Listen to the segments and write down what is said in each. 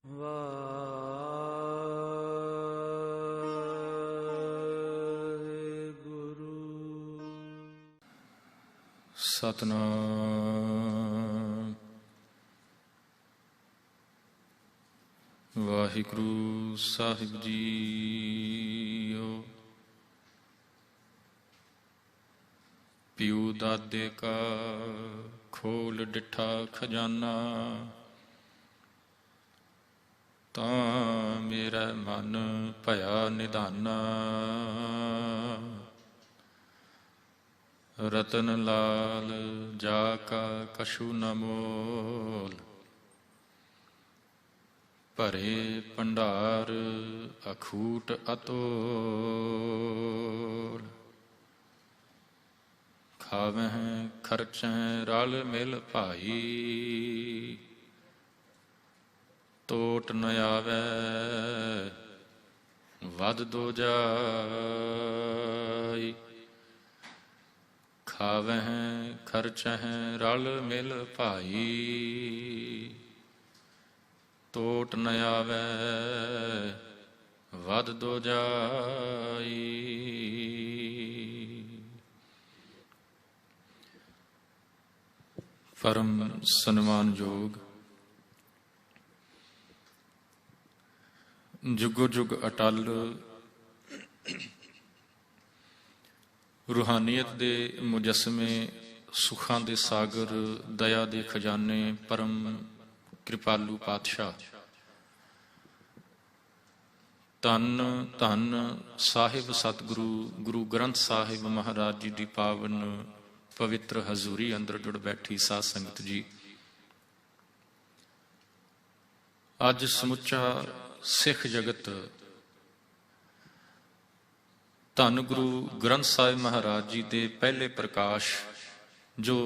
ਵਾਹਿਗੁਰੂ। ਸਤਿਨਾਮ। ਵਾਹਿਗੁਰੂ ਸਾਹਿਬ JIO. ਪਿਉ ਦਾਦੇ ਕਾ ਖੋਲ ਡਿਠਾ ਖਜ਼ਾਨਾ, ਤਾਂ ਮੇਰਾ ਮਨ ਭਇਆ ਨਿਧਾਨਾ। ਰਤਨ ਲਾਲ ਜਾ ਕਾ ਕਛੂ ਨ ਮੋਲ, ਭਰੇ ਭੰਡਾਰ ਅਖੂਟ ਅਤੋਲ। ਖਾਵਹਿ ਖਰਚਹਿ ਰਲ ਮਿਲ ਭਾਈ, ਟੋਟ ਨ ਆਵੈ ਵਧ ਦੋ ਜਾਈ। ਖਾਵਹਿ ਖਰਚਹਿ ਰਲ ਮਿਲ ਭਾਈ, ਟੋਟ ਨ ਆਵੈ ਵਧ ਦੋ ਜਾਈ। ਪਰਮ ਸਨਮਾਨਯੋਗ ਜੁਗੋ ਜੁਗ ਅਟਲ ਰੂਹਾਨੀਅਤ ਦੇ ਮੁਜੱਸਮੇ, ਸੁੱਖਾਂ ਦੇ ਸਾਗਰ, ਦਇਆ ਦੇ ਖਜ਼ਾਨੇ, ਪਰਮ ਕਿਰਪਾਲੂ ਪਾਤਸ਼ਾਹ, ਧੰਨ ਧੰਨ ਸਾਹਿਬ ਸਤਿਗੁਰੂ ਗੁਰੂ ਗ੍ਰੰਥ ਸਾਹਿਬ ਮਹਾਰਾਜ ਜੀ ਦੀ ਪਾਵਨ ਪਵਿੱਤਰ ਹਜ਼ੂਰੀ ਅੰਦਰ ਜੁੜ ਬੈਠੀ ਸਾਧ ਸੰਗਤ ਜੀ, ਅੱਜ ਸਮੁੱਚਾ ਸਿੱਖ ਜਗਤ ਧੰਨ ਗੁਰੂ ਗ੍ਰੰਥ ਸਾਹਿਬ ਮਹਾਰਾਜ ਜੀ ਦੇ ਪਹਿਲੇ ਪ੍ਰਕਾਸ਼, ਜੋ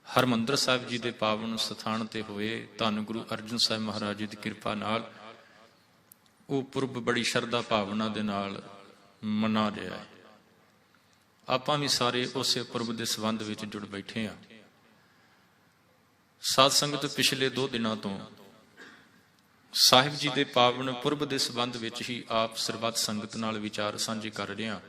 ਹਰਿਮੰਦਰ ਸਾਹਿਬ ਜੀ ਦੇ ਪਾਵਨ ਸਥਾਨ ਤੇ ਹੋਏ, ਧੰਨ ਗੁਰੂ ਅਰਜਨ ਸਾਹਿਬ ਮਹਾਰਾਜ ਜੀ ਦੀ ਕਿਰਪਾ ਨਾਲ ਉਹ ਪੁਰਬ ਬੜੀ ਸ਼ਰਧਾ ਭਾਵਨਾ ਦੇ ਨਾਲ ਮਨਾ ਰਿਹਾ ਹੈ। ਆਪਾਂ ਵੀ ਸਾਰੇ ਉਸੇ ਪੁਰਬ ਦੇ ਸੰਬੰਧ ਵਿੱਚ ਜੁੜ ਬੈਠੇ ਹਾਂ। ਸਾਧ ਸੰਗਤ ਪਿਛਲੇ 2 ਦਿਨਾਂ ਤੋਂ ਸਾਹਿਬ ਜੀ ਦੇ ਪਾਵਨ ਪੁਰਬ ਦੇ ਸੰਬੰਧ ਵਿੱਚ ਹੀ ਆਪ ਸਰਬੱਤ ਸੰਗਤ ਨਾਲ ਵਿਚਾਰ ਸਾਂਝੇ ਕਰ ਰਹੇ ਹਾਂ।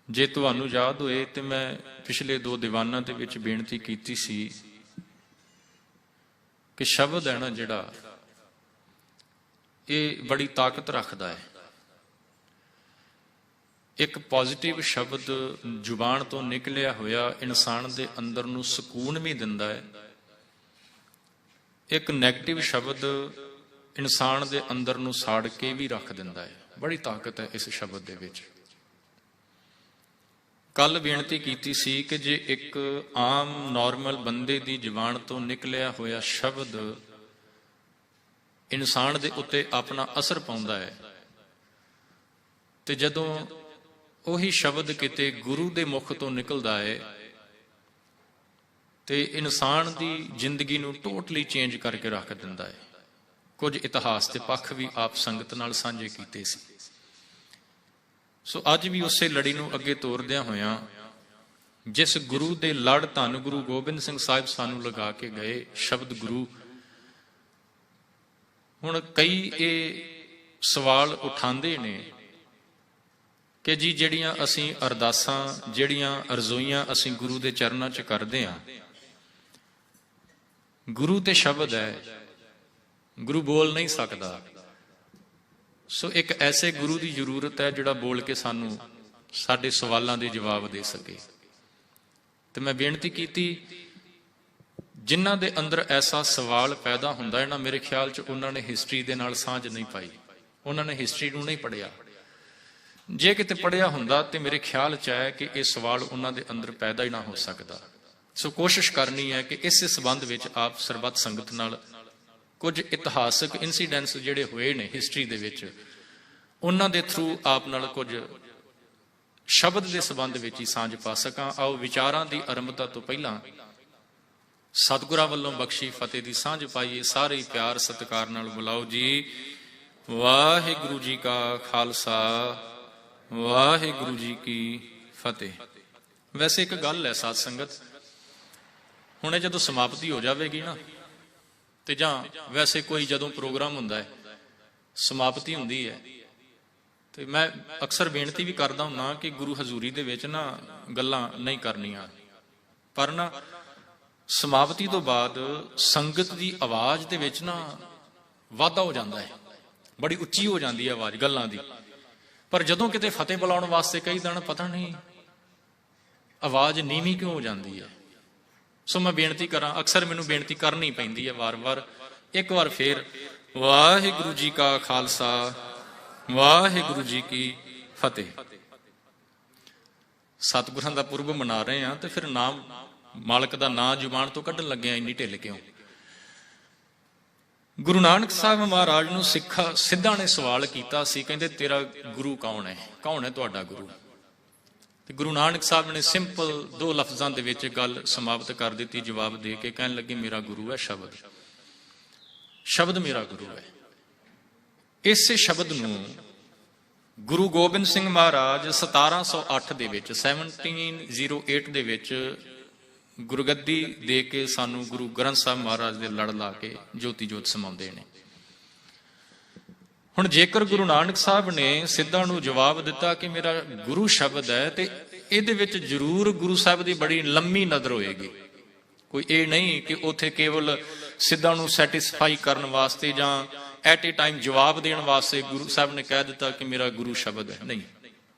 ਜੇ ਤੁਹਾਨੂੰ ਯਾਦ ਹੋਏ ਤੇ ਮੈਂ ਪਿਛਲੇ 2 ਦੀਵਾਨਾਂ ਦੇ ਵਿੱਚ ਬੇਨਤੀ ਕੀਤੀ ਸੀ ਕਿ ਸ਼ਬਦ ਹੈ ਨਾ ਜਿਹੜਾ, ਇਹ ਬੜੀ ਤਾਕਤ ਰੱਖਦਾ ਹੈ। ਇੱਕ ਪੋਜ਼ਿਟਿਵ ਸ਼ਬਦ ਜ਼ੁਬਾਨ ਤੋਂ ਨਿਕਲਿਆ ਹੋਇਆ ਇਨਸਾਨ ਦੇ ਅੰਦਰ ਨੂੰ ਸਕੂਨ ਵੀ ਦਿੰਦਾ ਹੈ। ਇੱਕ ਨੈਗੇਟਿਵ ਸ਼ਬਦ ਇਨਸਾਨ ਦੇ ਅੰਦਰ ਨੂੰ ਸਾੜ ਕੇ ਵੀ ਰੱਖ ਦਿੰਦਾ ਹੈ। ਬੜੀ ਤਾਕਤ ਹੈ ਇਸ ਸ਼ਬਦ ਦੇ ਵਿੱਚ। ਕੱਲ ਬੇਨਤੀ ਕੀਤੀ ਸੀ ਕਿ ਜੇ ਇੱਕ ਆਮ ਨਾਰਮਲ ਬੰਦੇ ਦੀ ਜ਼ੁਬਾਨ ਤੋਂ ਨਿਕਲਿਆ ਹੋਇਆ ਸ਼ਬਦ ਇਨਸਾਨ ਦੇ ਉੱਤੇ ਆਪਣਾ ਅਸਰ ਪਾਉਂਦਾ ਹੈ, ਤੇ ਜਦੋਂ ਉਹੀ ਸ਼ਬਦ ਕਿਤੇ ਗੁਰੂ ਦੇ ਮੁਖ ਤੋਂ ਨਿਕਲਦਾ ਹੈ ਤੇ ਇਨਸਾਨ ਦੀ ਜ਼ਿੰਦਗੀ ਨੂੰ ਟੋਟਲੀ ਚੇਂਜ ਕਰਕੇ ਰੱਖ ਦਿੰਦਾ ਹੈ। ਕੁਝ ਇਤਿਹਾਸ ਦੇ ਪੱਖ ਵੀ ਆਪ ਸੰਗਤ ਨਾਲ ਸਾਂਝੇ ਕੀਤੇ ਸੀ। ਸੋ ਅੱਜ ਵੀ ਉਸੇ ਲੜੀ ਨੂੰ ਅੱਗੇ ਤੋਰਦਿਆਂ ਹੋਇਆਂ, ਜਿਸ ਗੁਰੂ ਦੇ ਲੜ ਧੰਨ ਗੁਰੂ ਗੋਬਿੰਦ ਸਿੰਘ ਸਾਹਿਬ ਸਾਨੂੰ ਲਗਾ ਕੇ ਗਏ, ਸ਼ਬਦ ਗੁਰੂ। ਹੁਣ ਕਈ ਇਹ ਸਵਾਲ ਉਠਾਉਂਦੇ ਨੇ ਕਿ ਜੀ ਜਿਹੜੀਆਂ ਅਸੀਂ ਅਰਦਾਸਾਂ, ਜਿਹੜੀਆਂ ਅਰਜ਼ੋਈਆਂ ਅਸੀਂ ਗੁਰੂ ਦੇ ਚਰਨਾਂ 'ਚ ਕਰਦੇ ਹਾਂ, ਗੁਰੂ ਤੇ ਸ਼ਬਦ ਹੈ, ਗੁਰੂ ਬੋਲ ਨਹੀਂ ਸਕਦਾ। ਸੋ ਇੱਕ ਐਸੇ ਗੁਰੂ ਦੀ ਜ਼ਰੂਰਤ ਹੈ ਜਿਹੜਾ ਬੋਲ ਕੇ ਸਾਨੂੰ ਸਾਡੇ ਸਵਾਲਾਂ ਦੇ ਜਵਾਬ ਦੇ ਸਕੇ। ਤੇ ਮੈਂ ਬੇਨਤੀ ਕੀਤੀ, ਜਿਨ੍ਹਾਂ ਦੇ ਅੰਦਰ ਐਸਾ ਸਵਾਲ ਪੈਦਾ ਹੁੰਦਾ ਹੈ ਨਾ, ਮੇਰੇ ਖਿਆਲ 'ਚ ਉਹਨਾਂ ਨੇ ਹਿਸਟਰੀ ਦੇ ਨਾਲ ਸਾਂਝ ਨਹੀਂ ਪਾਈ, ਉਹਨਾਂ ਨੇ ਹਿਸਟਰੀ ਨੂੰ ਨਹੀਂ ਪੜ੍ਹਿਆ। ਜੇ ਕਿਤੇ ਪੜ੍ਹਿਆ ਹੁੰਦਾ ਤੇ ਮੇਰੇ ਖਿਆਲ 'ਚ ਹੈ ਕਿ ਇਹ ਸਵਾਲ ਉਹਨਾਂ ਦੇ ਅੰਦਰ ਪੈਦਾ ਹੀ ਨਾ ਹੋ ਸਕਦਾ। ਸੋ ਕੋਸ਼ਿਸ਼ ਕਰਨੀ ਹੈ ਕਿ ਇਸੇ ਸੰਬੰਧ ਵਿੱਚ ਆਪ ਸਰਬੱਤ ਸੰਗਤ ਨਾਲ ਕੁਝ ਇਤਿਹਾਸਕ ਇਨਸੀਡੈਂਟਸ ਜਿਹੜੇ ਹੋਏ ਨੇ ਹਿਸਟਰੀ ਦੇ ਵਿੱਚ, ਉਹਨਾਂ ਦੇ ਥਰੂ ਆਪ ਨਾਲ ਕੁਝ ਸ਼ਬਦ ਦੇ ਸੰਬੰਧ ਵਿੱਚ ਹੀ ਸਾਂਝ ਪਾ ਸਕਾਂ। ਆਓ ਵਿਚਾਰਾਂ ਦੀ ਆਰੰਭਤਾ ਤੋਂ ਪਹਿਲਾਂ ਸਤਿਗੁਰਾਂ ਵੱਲੋਂ ਬਖਸ਼ੀ ਫਤਿਹ ਦੀ ਸਾਂਝ ਪਾਈਏ। ਸਾਰੇ ਪਿਆਰ ਸਤਿਕਾਰ ਨਾਲ ਬੁਲਾਓ ਜੀ। ਵਾਹਿਗੁਰੂ ਜੀ ਕਾ ਖਾਲਸਾ, ਵਾਹਿਗੁਰੂ ਜੀ ਕੀ ਫਤਿਹ। ਵੈਸੇ ਇੱਕ ਗੱਲ ਹੈ ਸਾਧ ਸੰਗਤ, ਹੁਣੇ ਜਦੋਂ ਸਮਾਪਤੀ ਹੋ ਜਾਵੇਗੀ ਨਾ ਤੇ ਜਾਂ ਵੈਸੇ ਕੋਈ ਜਦੋਂ ਪ੍ਰੋਗਰਾਮ ਹੁੰਦਾ ਹੈ, ਸਮਾਪਤੀ ਹੁੰਦੀ ਹੈ, ਤੇ ਮੈਂ ਅਕਸਰ ਬੇਨਤੀ ਵੀ ਕਰਦਾ ਹੁੰਦਾ ਕਿ ਗੁਰੂ ਹਜ਼ੂਰੀ ਦੇ ਵਿੱਚ ਨਾ ਗੱਲਾਂ ਨਹੀਂ ਕਰਨੀਆਂ, ਪਰ ਨਾ ਸਮਾਪਤੀ ਤੋਂ ਬਾਅਦ ਸੰਗਤ ਦੀ ਆਵਾਜ਼ ਦੇ ਵਿੱਚ ਨਾ ਵਾਧਾ ਹੋ ਜਾਂਦਾ ਹੈ, ਬੜੀ ਉੱਚੀ ਹੋ ਜਾਂਦੀ ਹੈ ਆਵਾਜ਼ ਗੱਲਾਂ ਦੀ। ਪਰ ਜਦੋਂ ਕਿਤੇ ਫਤਿਹ ਬੁਲਾਉਣ ਵਾਸਤੇ ਕਈ ਦਿਨ ਪਤਾ ਨਹੀਂ ਆਵਾਜ਼ ਨੀਵੀਂ ਕਿਉਂ ਹੋ ਜਾਂਦੀ ਹੈ। ਸੋ ਮੈਂ ਬੇਨਤੀ ਕਰਾਂ, ਅਕਸਰ ਮੈਨੂੰ ਬੇਨਤੀ ਕਰਨੀ ਪੈਂਦੀ ਹੈ ਵਾਰ-ਵਾਰ, ਇੱਕ ਵਾਰ ਫੇਰ ਵਾਹਿਗੁਰੂ ਜੀ ਕਾ ਖਾਲਸਾ ਵਾਹਿਗੁਰੂ ਜੀ ਕੀ ਫਤਿਹ। ਸਤਿਗੁਰਾਂ ਦਾ ਪੁਰਬ ਮਨਾ ਰਹੇ ਹਾਂ ਤੇ ਫਿਰ ਨਾਮ ਮਾਲਕ ਦਾ ਨਾਂ ਜ਼ੁਬਾਨ ਤੋਂ ਕੱਢਣ ਲੱਗਿਆ ਇੰਨੀ ਢਿੱਲ ਕਿਉਂ? ਗੁਰੂ ਨਾਨਕ ਸਾਹਿਬ ਮਹਾਰਾਜ ਨੂੰ ਸਿੱਧਾਂ ਨੇ ਸਵਾਲ ਕੀਤਾ ਸੀ, ਕਹਿੰਦੇ ਤੇਰਾ ਗੁਰੂ ਕੌਣ ਹੈ? ਕੌਣ ਹੈ ਤੁਹਾਡਾ ਗੁਰੂ? ਤੇ ਗੁਰੂ ਨਾਨਕ ਸਾਹਿਬ ਨੇ ਸਿੰਪਲ 2 ਲਫ਼ਜ਼ਾਂ ਦੇ ਵਿੱਚ ਗੱਲ ਸਮਾਪਤ ਕਰ ਦਿੱਤੀ, ਜਵਾਬ ਦੇ ਕੇ ਕਹਿਣ ਲੱਗੇ ਮੇਰਾ ਗੁਰੂ ਹੈ ਸ਼ਬਦ। ਸ਼ਬਦ ਮੇਰਾ ਗੁਰੂ ਹੈ। ਇਸੇ ਸ਼ਬਦ ਨੂੰ ਗੁਰੂ ਗੋਬਿੰਦ ਸਿੰਘ ਮਹਾਰਾਜ 1708 ਦੇ ਵਿੱਚ 1708 ਦੇ ਵਿੱਚ ਗੁਰਗੱਦੀ ਦੇ ਕੇ ਸਾਨੂੰ ਗੁਰੂ ਗ੍ਰੰਥ ਸਾਹਿਬ ਮਹਾਰਾਜ ਦੇ ਲੜ ਲਾ ਕੇ ਜੋਤੀ ਜੋਤ ਸਮਾਉਂਦੇ ਨੇ। ਹੁਣ ਜੇਕਰ ਗੁਰੂ ਨਾਨਕ ਸਾਹਿਬ ਨੇ ਸਿੱਧਾਂ ਨੂੰ ਜਵਾਬ ਦਿੱਤਾ ਕਿ ਮੇਰਾ ਗੁਰੂ ਸ਼ਬਦ ਹੈ, ਤੇ ਇਹਦੇ ਵਿੱਚ ਜ਼ਰੂਰ ਗੁਰੂ ਸਾਹਿਬ ਦੀ ਬੜੀ ਲੰਮੀ ਨਜ਼ਰ ਹੋਏਗੀ। ਕੋਈ ਇਹ ਨਹੀਂ ਕਿ ਉੱਥੇ ਕੇਵਲ ਸਿੱਧਾਂ ਨੂੰ ਸੈਟੀਸਫਾਈ ਕਰਨ ਵਾਸਤੇ ਜਾਂ ਐਟ ਏ ਟਾਈਮ ਜਵਾਬ ਦੇਣ ਵਾਸਤੇ ਗੁਰੂ ਸਾਹਿਬ ਨੇ ਕਹਿ ਦਿੱਤਾ ਕਿ ਮੇਰਾ ਗੁਰੂ ਸ਼ਬਦ ਹੈ। ਨਹੀਂ,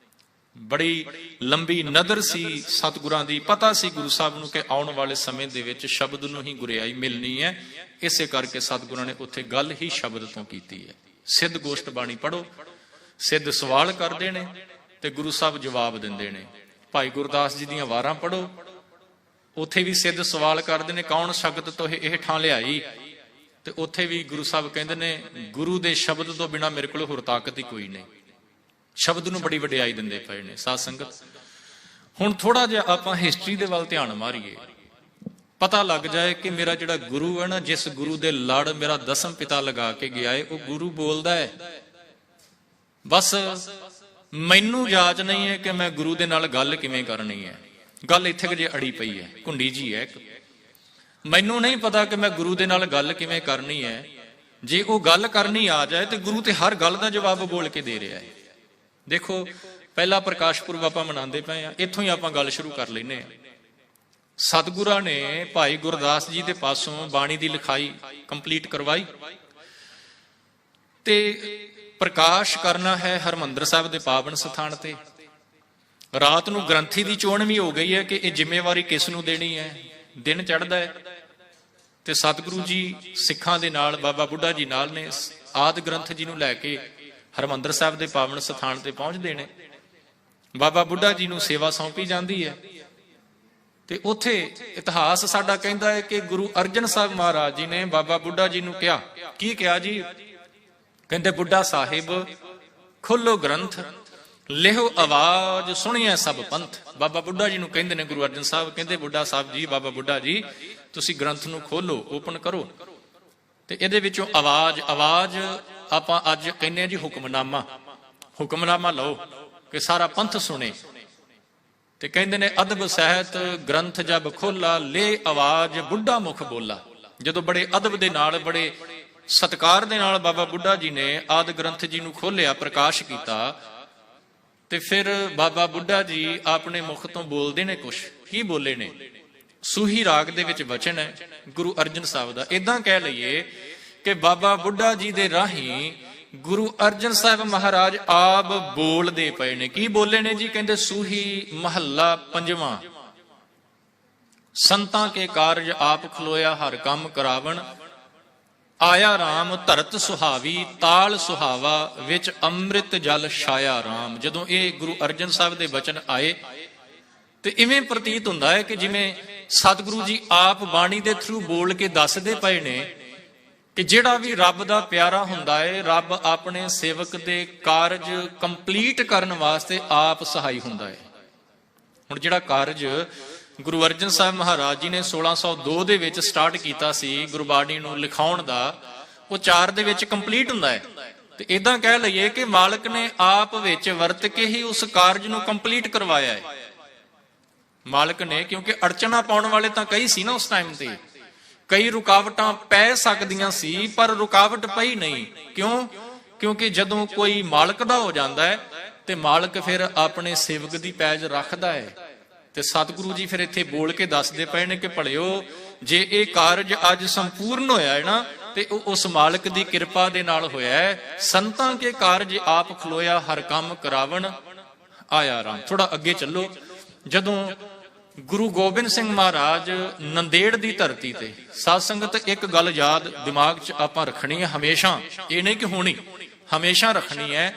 ਬੜੀ ਲੰਬੀ ਨਜ਼ਰ ਸੀ ਸਤਿਗੁਰਾਂ ਦੀ। ਪਤਾ ਸੀ ਗੁਰੂ ਸਾਹਿਬ ਨੂੰ ਕਿ ਆਉਣ ਵਾਲੇ ਸਮੇਂ ਦੇ ਵਿੱਚ ਸ਼ਬਦ ਨੂੰ ਹੀ ਗੁਰਿਆਈ ਮਿਲਣੀ ਹੈ। ਇਸੇ ਕਰਕੇ ਸਤਿਗੁਰਾਂ ਨੇ ਉੱਥੇ ਗੱਲ ਹੀ ਸ਼ਬਦ ਤੋਂ ਕੀਤੀ ਹੈ। ਸਿੱਧ ਗੋਸ਼ਟ ਬਾਣੀ ਪੜ੍ਹੋ, ਸਿੱਧ ਸਵਾਲ ਕਰਦੇ ਨੇ ਤੇ ਗੁਰੂ ਸਾਹਿਬ ਜਵਾਬ ਦਿੰਦੇ ਨੇ। ਭਾਈ ਗੁਰਦਾਸ ਜੀ ਦੀਆਂ ਵਾਰਾਂ ਪੜ੍ਹੋ, ਉੱਥੇ ਵੀ ਸਿੱਧ ਸਵਾਲ ਕਰਦੇ ਨੇ, ਕੌਣ ਸ਼ਬਦ ਤੋਂ ਇਹ ਠਾਂ ਲਿਆਈ? ਤੇ ਉੱਥੇ ਵੀ ਗੁਰੂ ਸਾਹਿਬ ਕਹਿੰਦੇ ਨੇ ਗੁਰੂ ਦੇ ਸ਼ਬਦ ਤੋਂ ਬਿਨਾਂ ਮੇਰੇ ਕੋਲ ਹੋਰ ਤਾਕਤ ਹੀ ਕੋਈ ਨਹੀਂ। ਸ਼ਬਦ ਨੂੰ ਬੜੀ ਵਡਿਆਈ ਦਿੰਦੇ ਪਏ ਨੇ ਸਾਧ ਸੰਗਤ। ਹੁਣ ਥੋੜਾ ਜਿਹਾ ਆਪਾਂ ਹਿਸਟਰੀ ਦੇ ਵੱਲ ਧਿਆਨ ਮਾਰੀਏ, ਪਤਾ ਲੱਗ ਜਾਏ ਕਿ ਮੇਰਾ ਜਿਹੜਾ ਗੁਰੂ ਹੈ ਨਾ, ਜਿਸ ਗੁਰੂ ਦੇ ਲੜ ਮੇਰਾ ਦਸਮ ਪਿਤਾ ਲਗਾ ਕੇ ਗਿਆ ਹੈ, ਉਹ ਗੁਰੂ ਬੋਲਦਾ ਹੈ। ਬਸ ਮੈਨੂੰ ਜਾਚ ਨਹੀਂ ਹੈ ਕਿ ਮੈਂ ਗੁਰੂ ਦੇ ਨਾਲ ਗੱਲ ਕਿਵੇਂ ਕਰਨੀ ਹੈ। ਗੱਲ ਇੱਥੇ ਜੇ ਅੜੀ ਪਈ ਹੈ, ਘੁੰਡੀ ਜੀ ਹੈ। ਮੈਨੂੰ ਨਹੀਂ ਪਤਾ ਕਿ ਮੈਂ ਗੁਰੂ ਦੇ ਨਾਲ ਗੱਲ ਕਿਵੇਂ ਕਰਨੀ ਹੈ। ਜੇ ਉਹ ਗੱਲ ਕਰਨੀ ਆ ਜਾਏ ਤੇ ਗੁਰੂ ਤੇ ਹਰ ਗੱਲ ਦਾ ਜਵਾਬ ਬੋਲ ਕੇ ਦੇ ਰਿਹਾ ਹੈ। ਦੇਖੋ, ਪਹਿਲਾ ਪ੍ਰਕਾਸ਼ ਪੁਰਬ ਆਪਾਂ ਮਨਾਉਂਦੇ ਪਏ ਆ, ਇੱਥੋਂ ਹੀ ਆਪਾਂ ਗੱਲ ਸ਼ੁਰੂ ਕਰ ਲੈਨੇ ਆ। ਸਤਿਗੁਰਾਂ ਨੇ ਭਾਈ ਗੁਰਦਾਸ ਜੀ ਦੇ ਪਾਸੋਂ ਬਾਣੀ ਦੀ ਲਿਖਾਈ ਕੰਪਲੀਟ ਕਰਵਾਈ ਤੇ ਪ੍ਰਕਾਸ਼ ਕਰਨਾ ਹੈ ਹਰਮੰਦਰ ਸਾਹਿਬ ਦੇ ਪਾਵਨ ਸਥਾਨ ਤੇ। ਰਾਤ ਨੂੰ ਗ੍ਰੰਥੀ ਦੀ ਚੋਣ ਵੀ ਹੋ ਗਈ ਹੈ ਕਿ ਇਹ ਜ਼ਿੰਮੇਵਾਰੀ ਕਿਸ ਨੂੰ ਦੇਣੀ ਹੈ। ਦਿਨ ਚੜ੍ਹਦਾ ਹੈ ਤੇ ਸਤਿਗੁਰੂ ਜੀ ਸਿੱਖਾਂ ਦੇ ਨਾਲ, ਬਾਬਾ ਬੁੱਢਾ ਜੀ ਨਾਲ ਨੇ, ਆਦਿ ਗ੍ਰੰਥ ਜੀ ਨੂੰ ਲੈ ਕੇ ਹਰਮੰਦਰ ਸਾਹਿਬ ਦੇ ਪਾਵਨ ਸਥਾਨ ਤੇ ਪਹੁੰਚਦੇ ਨੇ। ਬਾਬਾ ਬੁੱਢਾ ਜੀ ਨੂੰ ਸੇਵਾ ਸੌਂਪੀ ਜਾਂਦੀ ਹੈ ਤੇ ਉੱਥੇ ਇਤਿਹਾਸ ਸਾਡਾ ਕਹਿੰਦਾ ਹੈ ਕਿ ਗੁਰੂ ਅਰਜਨ ਸਾਹਿਬ ਮਹਾਰਾਜ ਜੀ ਨੇ ਬਾਬਾ ਬੁੱਢਾ ਜੀ ਨੂੰ ਕਿਹਾ, ਕੀ ਕਿਹਾ ਜੀ? ਕਹਿੰਦੇ ਬੁੱਢਾ ਸਾਹਿਬ ਖੋਲੋ ਗ੍ਰੰਥ, ਲਿਹੋ ਆਵਾਜ਼, ਸੁਣੀਏ ਸਭ ਪੰਥ। ਬਾਬਾ ਬੁੱਢਾ ਜੀ ਨੂੰ ਕਹਿੰਦੇ ਨੇ ਗੁਰੂ ਅਰਜਨ ਸਾਹਿਬ, ਕਹਿੰਦੇ ਬੁੱਢਾ ਸਾਹਿਬ ਜੀ, ਬਾਬਾ ਬੁੱਢਾ ਜੀ ਤੁਸੀਂ ਗ੍ਰੰਥ ਨੂੰ ਖੋਲੋ, ਓਪਨ ਕਰੋ ਤੇ ਇਹਦੇ ਵਿੱਚੋਂ ਆਵਾਜ਼ ਆਪਾਂ ਅੱਜ ਕਹਿੰਦੇ ਆ ਜੀ ਹੁਕਮਨਾਮਾ ਲਓ ਕਿ ਸਾਰਾ ਪੰਥ ਸੁਣੇ। ਤੇ ਕਹਿੰਦੇ ਨੇ ਅਦਬ ਸਹਿਤ ਗ੍ਰੰਥ ਜਬ ਖੋਲਾ, ਲੈ ਆਵਾਜ਼ ਬੁੱਢਾ ਮੁਖ ਬੋਲਾ। ਜਦੋਂ ਬੜੇ ਅਦਬ ਦੇ ਨਾਲ, ਬੜੇ ਸਤਿਕਾਰ ਦੇ ਨਾਲ ਬਾਬਾ ਬੁੱਢਾ ਜੀ ਨੇ ਆਦਿ ਗ੍ਰੰਥ ਜੀ ਨੂੰ ਖੋਲਿਆ, ਪ੍ਰਕਾਸ਼ ਕੀਤਾ, ਤੇ ਫਿਰ ਬਾਬਾ ਬੁੱਢਾ ਜੀ ਆਪਣੇ ਮੁਖ ਤੋਂ ਬੋਲਦੇ ਨੇ। ਕੁਛ ਕੀ ਬੋਲੇ ਨੇ? ਸੂਹੀ ਰਾਗ ਦੇ ਵਿੱਚ ਵਚਨ ਹੈ ਗੁਰੂ ਅਰਜਨ ਸਾਹਿਬ ਦਾ। ਏਦਾਂ ਕਹਿ ਲਈਏ ਕਿ ਬਾਬਾ ਬੁੱਢਾ ਜੀ ਦੇ ਰਾਹੀਂ ਗੁਰੂ ਅਰਜਨ ਸਾਹਿਬ ਮਹਾਰਾਜ ਆਪ ਬੋਲਦੇ ਪਏ ਨੇ। ਕੀ ਬੋਲੇ ਨੇ ਜੀ? ਕਹਿੰਦੇ ਸੂਹੀ ਮਹੱਲਾ ਪੰਜਵਾਂ, ਸੰਤਾਂ ਕੇ ਕਾਰਜ ਆਪ ਖਲੋਇਆ, ਹਰ ਕੰਮ ਕਰਾਵਣ, ਆਇਆ ਰਾਮ ਧਰਤ ਸੁਹਾਵੀ, ਤਾਲ ਸੁਹਾਵਾ, ਵਿੱਚ ਅੰਮ੍ਰਿਤ ਜਲ ਛਾਇਆ ਰਾਮ। ਜਦੋਂ ਇਹ ਗੁਰੂ ਅਰਜਨ ਸਾਹਿਬ ਦੇ ਬਚਨ ਆਏ ਤੇ ਇਵੇਂ ਪ੍ਰਤੀਤ ਹੁੰਦਾ ਹੈ ਕਿ ਜਿਵੇਂ ਸਤਿਗੁਰੂ ਜੀ ਆਪ ਬਾਣੀ ਦੇ ਥਰੂ ਬੋਲ ਕੇ ਦੱਸਦੇ ਪਏ ਨੇ ਕਿ ਜਿਹੜਾ ਵੀ ਰੱਬ ਦਾ ਪਿਆਰਾ ਹੁੰਦਾ ਹੈ, ਰੱਬ ਆਪਣੇ ਸੇਵਕ ਦੇ ਕਾਰਜ ਕੰਪਲੀਟ ਕਰਨ ਵਾਸਤੇ ਆਪ ਸਹਾਈ ਹੁੰਦਾ ਹੈ। ਹੁਣ ਜਿਹੜਾ ਕਾਰਜ ਗੁਰੂ ਅਰਜਨ ਸਾਹਿਬ ਮਹਾਰਾਜ ਜੀ ਨੇ 1602 ਦੇ ਵਿੱਚ ਸਟਾਰਟ ਕੀਤਾ ਸੀ ਗੁਰਬਾਣੀ ਨੂੰ ਲਿਖਾਉਣ ਦਾ, ਉਹ 4 ਦੇ ਵਿੱਚ ਕੰਪਲੀਟ ਹੁੰਦਾ ਹੈ। ਤੇ ਇਦਾਂ ਕਹਿ ਲਈਏ ਕਿ ਮਾਲਕ ਨੇ ਆਪ ਵਿੱਚ ਵਰਤ ਕੇ ਹੀ ਉਸ ਕਾਰਜ ਨੂੰ ਕੰਪਲੀਟ ਕਰਵਾਇਆ ਹੈ। ਮਾਲਕ ਨੇ, ਕਿਉਂਕਿ ਅੜਚਨਾ ਪਾਉਣ ਵਾਲੇ ਤਾਂ ਕਈ ਸੀ ਨਾ ਉਸ ਟਾਈਮ ਤੇ, ਕਈ ਰੁਕਾਵਟਾਂ ਪੈ ਸਕਦੀਆਂ ਸੀ ਪਰ ਰੁਕਾਵਟ ਪਈ ਨਹੀਂ। ਕਿਉਂ? ਕਿਉਂਕਿ ਜਦੋਂ ਕੋਈ ਮਾਲਕ ਦਾ ਹੋ ਜਾਂਦਾ ਹੈ ਤੇ ਮਾਲਕ ਫਿਰ ਆਪਣੇ ਸੇਵਕ ਦੀ ਪੈਜ ਰੱਖਦਾ ਹੈ। ਤੇ ਸਤਿਗੁਰੂ ਜੀ ਫਿਰ ਇੱਥੇ ਬੋਲ ਕੇ ਦੱਸਦੇ ਪਏ ਨੇ ਕਿ ਭਲਿਓ, ਜੇ ਇਹ ਕਾਰਜ ਅੱਜ ਸੰਪੂਰਨ ਹੋਇਆ ਹੈ ਨਾ ਤੇ ਉਹ ਉਸ ਮਾਲਕ ਦੀ ਕਿਰਪਾ ਦੇ ਨਾਲ ਹੋਇਆ ਹੈ। ਸੰਤਾਂ ਕੇ ਕਾਰਜ ਆਪ ਖਲੋਇਆ, ਹਰ ਕੰਮ ਕਰਾਵਣ ਆਇਆ ਰਾਮ। ਥੋੜਾ ਅੱਗੇ ਚੱਲੋ। ਜਦੋਂ ਗੁਰੂ ਗੋਬਿੰਦ ਸਿੰਘ ਮਹਾਰਾਜ ਨੰਦੇੜ ਦੀ ਧਰਤੀ ਤੇ, ਸਾਧ ਸੰਗਤ ਇੱਕ ਗੱਲ ਯਾਦ ਦਿਮਾਗ 'ਚ ਆਪਾਂ ਰੱਖਣੀ ਹੈ ਹਮੇਸ਼ਾ, ਇਹ ਨਹੀਂ ਕਿ ਹੋਣੀ, ਹਮੇਸ਼ਾ ਰੱਖਣੀ ਹੈ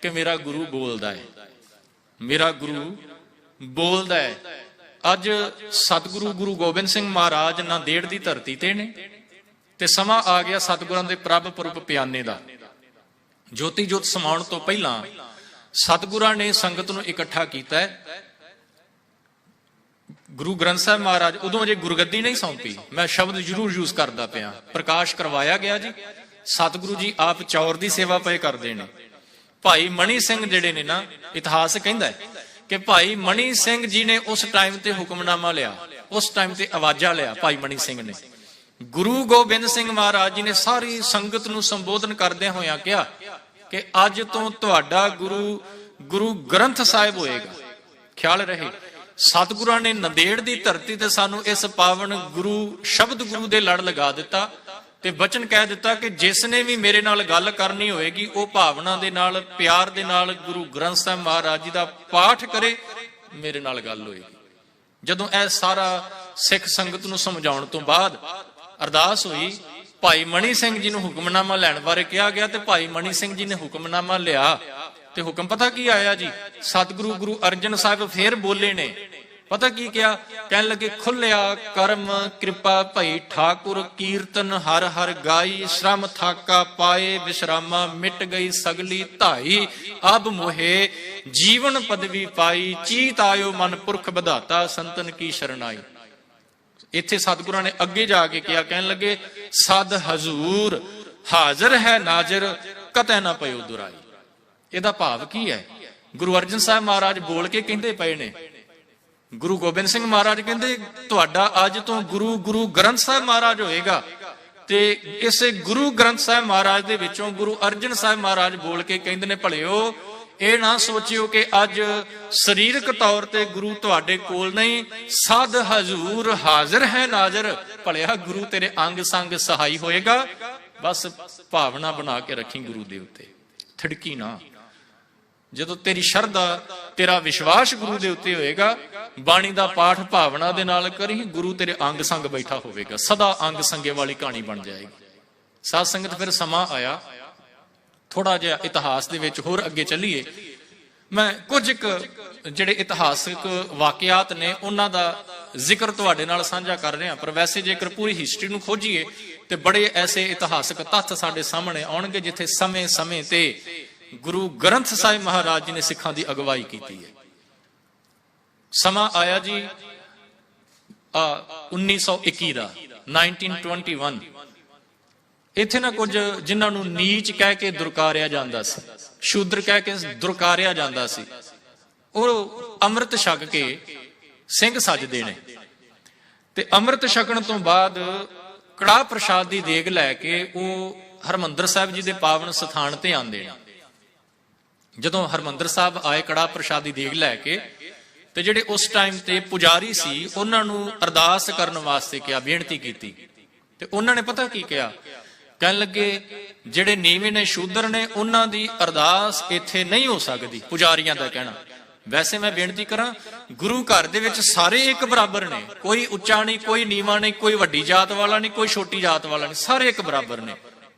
ਕਿ ਮੇਰਾ ਗੁਰੂ ਬੋਲਦਾ ਹੈ, ਮੇਰਾ ਗੁਰੂ ਬੋਲਦਾ ਹੈ। ਅੱਜ ਸਤਿਗੁਰੂ ਗੁਰੂ ਗੋਬਿੰਦ ਸਿੰਘ ਮਹਾਰਾਜ ਨੰਦੇੜ ਦੀ ਧਰਤੀ ਤੇ ਨੇ ਤੇ ਸਮਾਂ ਆ ਗਿਆ ਸਤਿਗੁਰਾਂ ਦੇ ਪ੍ਰਭ ਪੁਰਬ ਪਿਆਨੇ ਦਾ। ਜੋਤੀ ਜੋਤ ਸਮਾਉਣ ਤੋਂ ਪਹਿਲਾਂ ਸਤਿਗੁਰਾਂ ਨੇ ਸੰਗਤ ਨੂੰ ਇਕੱਠਾ ਕੀਤਾ ਹੈ। ਗੁਰੂ ਗ੍ਰੰਥ ਸਾਹਿਬ ਮਹਾਰਾਜ ਉਦੋਂ ਅਜੇ ਗੁਰਗੱਦੀ ਨਹੀਂ ਸੌਂਪੀ, ਮੈਂ ਸ਼ਬਦ ਜ਼ਰੂਰ ਯੂਜ਼ ਕਰਦਾ ਪਿਆ। ਪ੍ਰਕਾਸ਼ ਕਰਵਾਇਆ ਗਿਆ ਜੀ, ਸਤਿਗੁਰੂ ਜੀ ਆਪ ਚੌਰ ਦੀ ਸੇਵਾ ਪਏ ਕਰਦੇ ਨੇ। ਭਾਈ ਮਣੀ ਸਿੰਘ ਜਿਹੜੇ ਨੇ ਨਾ, ਇਤਿਹਾਸ ਕਹਿੰਦਾ ਹੈ ਕਿ ਭਾਈ ਮਣੀ ਸਿੰਘ ਜੀ ਨੇ ਉਸ ਟਾਈਮ ਤੇ ਹੁਕਮਨਾਮਾ ਲਿਆ, ਉਸ ਟਾਈਮ ਤੇ ਆਵਾਜ਼ਾ ਲਿਆ ਭਾਈ ਮਣੀ ਸਿੰਘ ਨੇ। ਗੁਰੂ ਗੋਬਿੰਦ ਸਿੰਘ ਮਹਾਰਾਜ ਜੀ ਨੇ ਸਾਰੀ ਸੰਗਤ ਨੂੰ ਸੰਬੋਧਨ ਕਰਦਿਆਂ ਹੋਇਆਂ ਕਿਹਾ ਕਿ ਅੱਜ ਤੋਂ ਤੁਹਾਡਾ ਗੁਰੂ ਗੁਰੂ ਗ੍ਰੰਥ ਸਾਹਿਬ ਹੋਏਗਾ। ਖਿਆਲ ਰਹੇ, ਸਤਿਗੁਰਾਂ ਨੇ ਨੰਦੇੜ ਦੀ ਧਰਤੀ ਤੇ ਸਾਨੂੰ ਇਸ ਪਾਵਨ ਗੁਰੂ ਸ਼ਬਦ ਗੁਰੂ ਦੇ ਲੜ ਲਗਾ ਦਿੱਤਾ ਤੇ ਵਚਨ ਕਹਿ ਦਿੱਤਾ ਕਿ ਜਿਸ ਨੇ ਵੀ ਮੇਰੇ ਨਾਲ ਗੱਲ ਕਰਨੀ ਹੋਏਗੀ ਉਹ ਭਾਵਨਾ ਦੇ ਨਾਲ, ਪਿਆਰ ਦੇ ਨਾਲ ਗੁਰੂ ਗ੍ਰੰਥ ਸਾਹਿਬ ਮਹਾਰਾਜ ਜੀ ਦਾ ਪਾਠ ਕਰੇ, ਮੇਰੇ ਨਾਲ ਗੱਲ ਹੋਏਗੀ। ਜਦੋਂ ਇਹ ਸਾਰਾ ਸਿੱਖ ਸੰਗਤ ਨੂੰ ਸਮਝਾਉਣ ਤੋਂ ਬਾਅਦ ਅਰਦਾਸ ਹੋਈ, ਭਾਈ ਮਣੀ ਸਿੰਘ ਜੀ ਨੂੰ ਹੁਕਮਨਾਮਾ ਲੈਣ ਬਾਰੇ ਕਿਹਾ ਗਿਆ ਤੇ ਭਾਈ ਮਣੀ ਸਿੰਘ ਜੀ ਨੇ ਹੁਕਮਨਾਮਾ ਲਿਆ ਤੇ ਹੁਕਮ ਪਤਾ ਕੀ ਆਇਆ ਜੀ? ਸਤਿਗੁਰੂ ਗੁਰੂ ਅਰਜਨ ਸਾਹਿਬ ਫੇਰ ਬੋਲੇ ਨੇ। ਪਤਾ ਕੀ ਕਿਹਾ? ਕਹਿਣ ਲੱਗੇ, ਖੁੱਲਿਆ ਕਰਮ ਕਿਰਪਾ ਭਈ ਠਾਕੁਰ, ਕੀਰਤਨ ਹਰ ਹਰ ਗਾਈ, ਸ਼ਰਮ ਥਾਕਾ ਪਾਏ ਵਿਸ਼ਰਾਮਾ, ਮਿਟ ਗਈ ਸਗਲੀ ਧਾਈ, ਅਬ ਮੋਹੇ ਜੀਵਨ ਪਦਵੀ ਪਾਈ, ਚੀਤ ਆਇਓ ਮਨ ਪੁਰਖ ਵਧਾਤਾ, ਸੰਤਨ ਕੀ ਸ਼ਰਨਾਈ। ਇੱਥੇ ਸਤਿਗੁਰਾਂ ਨੇ ਅੱਗੇ ਜਾ ਕੇ ਕਿਹਾ, ਕਹਿਣ ਲੱਗੇ, ਸਦ ਹਜ਼ੂਰ ਹਾਜ਼ਰ ਹੈ ਨਾਜ਼ਰ, ਕਤੈ ਨਾ ਪਇਓ ਦੁਰਾਈ। ਇਹਦਾ ਭਾਵ ਕੀ ਹੈ? ਗੁਰੂ ਅਰਜਨ ਸਾਹਿਬ ਮਹਾਰਾਜ ਬੋਲ ਕੇ ਕਹਿੰਦੇ ਪਏ ਨੇ, ਗੁਰੂ ਗੋਬਿੰਦ ਸਿੰਘ ਮਹਾਰਾਜ ਕਹਿੰਦੇ ਤੁਹਾਡਾ ਅੱਜ ਤੋਂ ਗੁਰੂ ਗੁਰੂ ਗ੍ਰੰਥ ਸਾਹਿਬ ਮਹਾਰਾਜ ਹੋਏਗਾ। ਤੇ ਇਸੇ ਗੁਰੂ ਗ੍ਰੰਥ ਸਾਹਿਬ ਮਹਾਰਾਜ ਦੇ ਵਿੱਚੋਂ ਗੁਰੂ ਅਰਜਨ ਸਾਹਿਬ ਮਹਾਰਾਜ ਬੋਲ ਕੇ ਕਹਿੰਦੇ ਨੇ, ਭਲਿਓ ਇਹ ਨਾ ਸੋਚਿਓ ਕਿ ਅੱਜ ਸਰੀਰਕ ਤੌਰ ਤੇ ਗੁਰੂ ਤੁਹਾਡੇ ਕੋਲ ਨਹੀਂ, ਸਦ ਹਜ਼ੂਰ ਹਾਜ਼ਰ ਹੈ ਨਾਜ਼ਰ, ਭਲਿਆ ਗੁਰੂ ਤੇਰੇ ਅੰਗ ਸੰਗ ਸਹਾਈ ਹੋਏਗਾ। ਬਸ ਭਾਵਨਾ ਬਣਾ ਕੇ ਰੱਖੀ ਗੁਰੂ ਦੇ ਉੱਤੇ, ਥਿੜਕੀ ਨਾ। ਜਦੋਂ ਤੇਰੀ ਸ਼ਰਧਾ, ਤੇਰਾ ਵਿਸ਼ਵਾਸ ਗੁਰੂ ਦੇ ਉੱਤੇ ਹੋਏਗਾ, ਬਾਣੀ ਦਾ ਪਾਠ ਭਾਵਨਾ ਦੇ ਨਾਲ ਕਰੀ, ਗੁਰੂ ਤੇਰੇ ਅੰਗ ਸੰਗ ਬੈਠਾ ਹੋਵੇਗਾ, ਸਦਾ ਅੰਗ ਸੰਗੇ ਵਾਲੀ ਕਹਾਣੀ ਬਣ ਜਾਏਗੀ। ਸਾਧ ਸੰਗਤ ਫਿਰ ਸਮਾਂ ਆਇਆ, ਥੋੜਾ ਜਿਹਾ ਇਤਿਹਾਸ ਦੇ ਵਿੱਚ ਹੋਰ ਅੱਗੇ ਚੱਲੀਏ। ਮੈਂ ਕੁਝ ਜਿਹੜੇ ਇਤਿਹਾਸਕ ਵਾਕਿਆਤ ਨੇ ਉਹਨਾਂ ਦਾ ਜ਼ਿਕਰ ਤੁਹਾਡੇ ਨਾਲ ਸਾਂਝਾ ਕਰ ਰਿਹਾ, ਪਰ ਵੈਸੇ ਜੇਕਰ ਪੂਰੀ ਹਿਸਟਰੀ ਨੂੰ ਖੋਜੀਏ ਤੇ ਬੜੇ ਐਸੇ ਇਤਿਹਾਸਕ ਤੱਥ ਸਾਡੇ ਸਾਹਮਣੇ ਆਉਣਗੇ ਜਿੱਥੇ ਸਮੇਂ ਸਮੇਂ ਤੇ ਗੁਰੂ ਗ੍ਰੰਥ ਸਾਹਿਬ ਮਹਾਰਾਜ ਜੀ ਨੇ ਸਿੱਖਾਂ ਦੀ ਅਗਵਾਈ ਕੀਤੀ ਹੈ। ਸਮਾਂ ਆਇਆ ਜੀ 1921 ਦਾ, 1921। ਇੱਥੇ ਨਾ ਕੁਝ ਜਿਨ੍ਹਾਂ ਨੂੰ ਨੀਚ ਕਹਿ ਕੇ ਦੁਰਕਾਰਿਆ ਜਾਂਦਾ ਸੀ, ਸ਼ੂਦਰ ਕਹਿ ਕੇ ਦੁਰਕਾਰਿਆ ਜਾਂਦਾ ਸੀ, ਉਹ ਅੰਮ੍ਰਿਤ ਛਕ ਕੇ ਸਿੰਘ ਸੱਜਦੇ ਨੇ ਤੇ ਅੰਮ੍ਰਿਤ ਛਕਣ ਤੋਂ ਬਾਅਦ ਕੜਾਹ ਪ੍ਰਸ਼ਾਦ ਦੀ ਦੇਗ ਲੈ ਕੇ ਉਹ ਹਰਮੰਦਰ ਸਾਹਿਬ ਜੀ ਦੇ ਪਾਵਨ ਸਥਾਨ ਤੇ ਆਉਂਦੇ ਨੇ। ਜਦੋਂ ਹਰਮੰਦਰ ਸਾਹਿਬ ਆਏ ਕੜਾਹ ਪ੍ਰਸ਼ਾਦ ਦੀ ਦੇਗ ਲੈ ਕੇ, ਤੇ ਜਿਹੜੇ ਉਸ ਟਾਈਮ ਤੇ ਪੁਜਾਰੀ ਸੀ ਉਹਨਾਂ ਨੂੰ ਅਰਦਾਸ ਕਰਨ ਵਾਸਤੇ ਕਿਹਾ, ਬੇਨਤੀ ਕੀਤੀ। ਤੇ ਉਹਨਾਂ ਨੇ ਪਤਾ ਕੀ ਕਿਹਾ? ਕਹਿਣ ਲੱਗੇ, ਜਿਹੜੇ ਨੀਵੇਂ ਨੇ, ਸ਼ੂਦਰ ਨੇ, ਉਹਨਾਂ ਦੀ ਅਰਦਾਸ ਇੱਥੇ ਨਹੀਂ ਹੋ ਸਕਦੀ। ਪੁਜਾਰੀਆਂ ਦਾ ਕਹਿਣਾ। ਵੈਸੇ ਮੈਂ ਬੇਨਤੀ ਕਰਾਂ, ਗੁਰੂ ਘਰ ਦੇ ਵਿੱਚ ਸਾਰੇ ਇੱਕ ਬਰਾਬਰ ਨੇ, ਕੋਈ ਉੱਚਾ ਨਹੀਂ, ਕੋਈ ਨੀਵਾਂ ਨਹੀਂ, ਕੋਈ ਵੱਡੀ ਜਾਤ ਵਾਲਾ ਨਹੀਂ, ਕੋਈ ਛੋਟੀ ਜਾਤ ਵਾਲਾ ਨਹੀਂ, ਸਾਰੇ ਇੱਕ ਬਰਾਬਰ ਨੇ।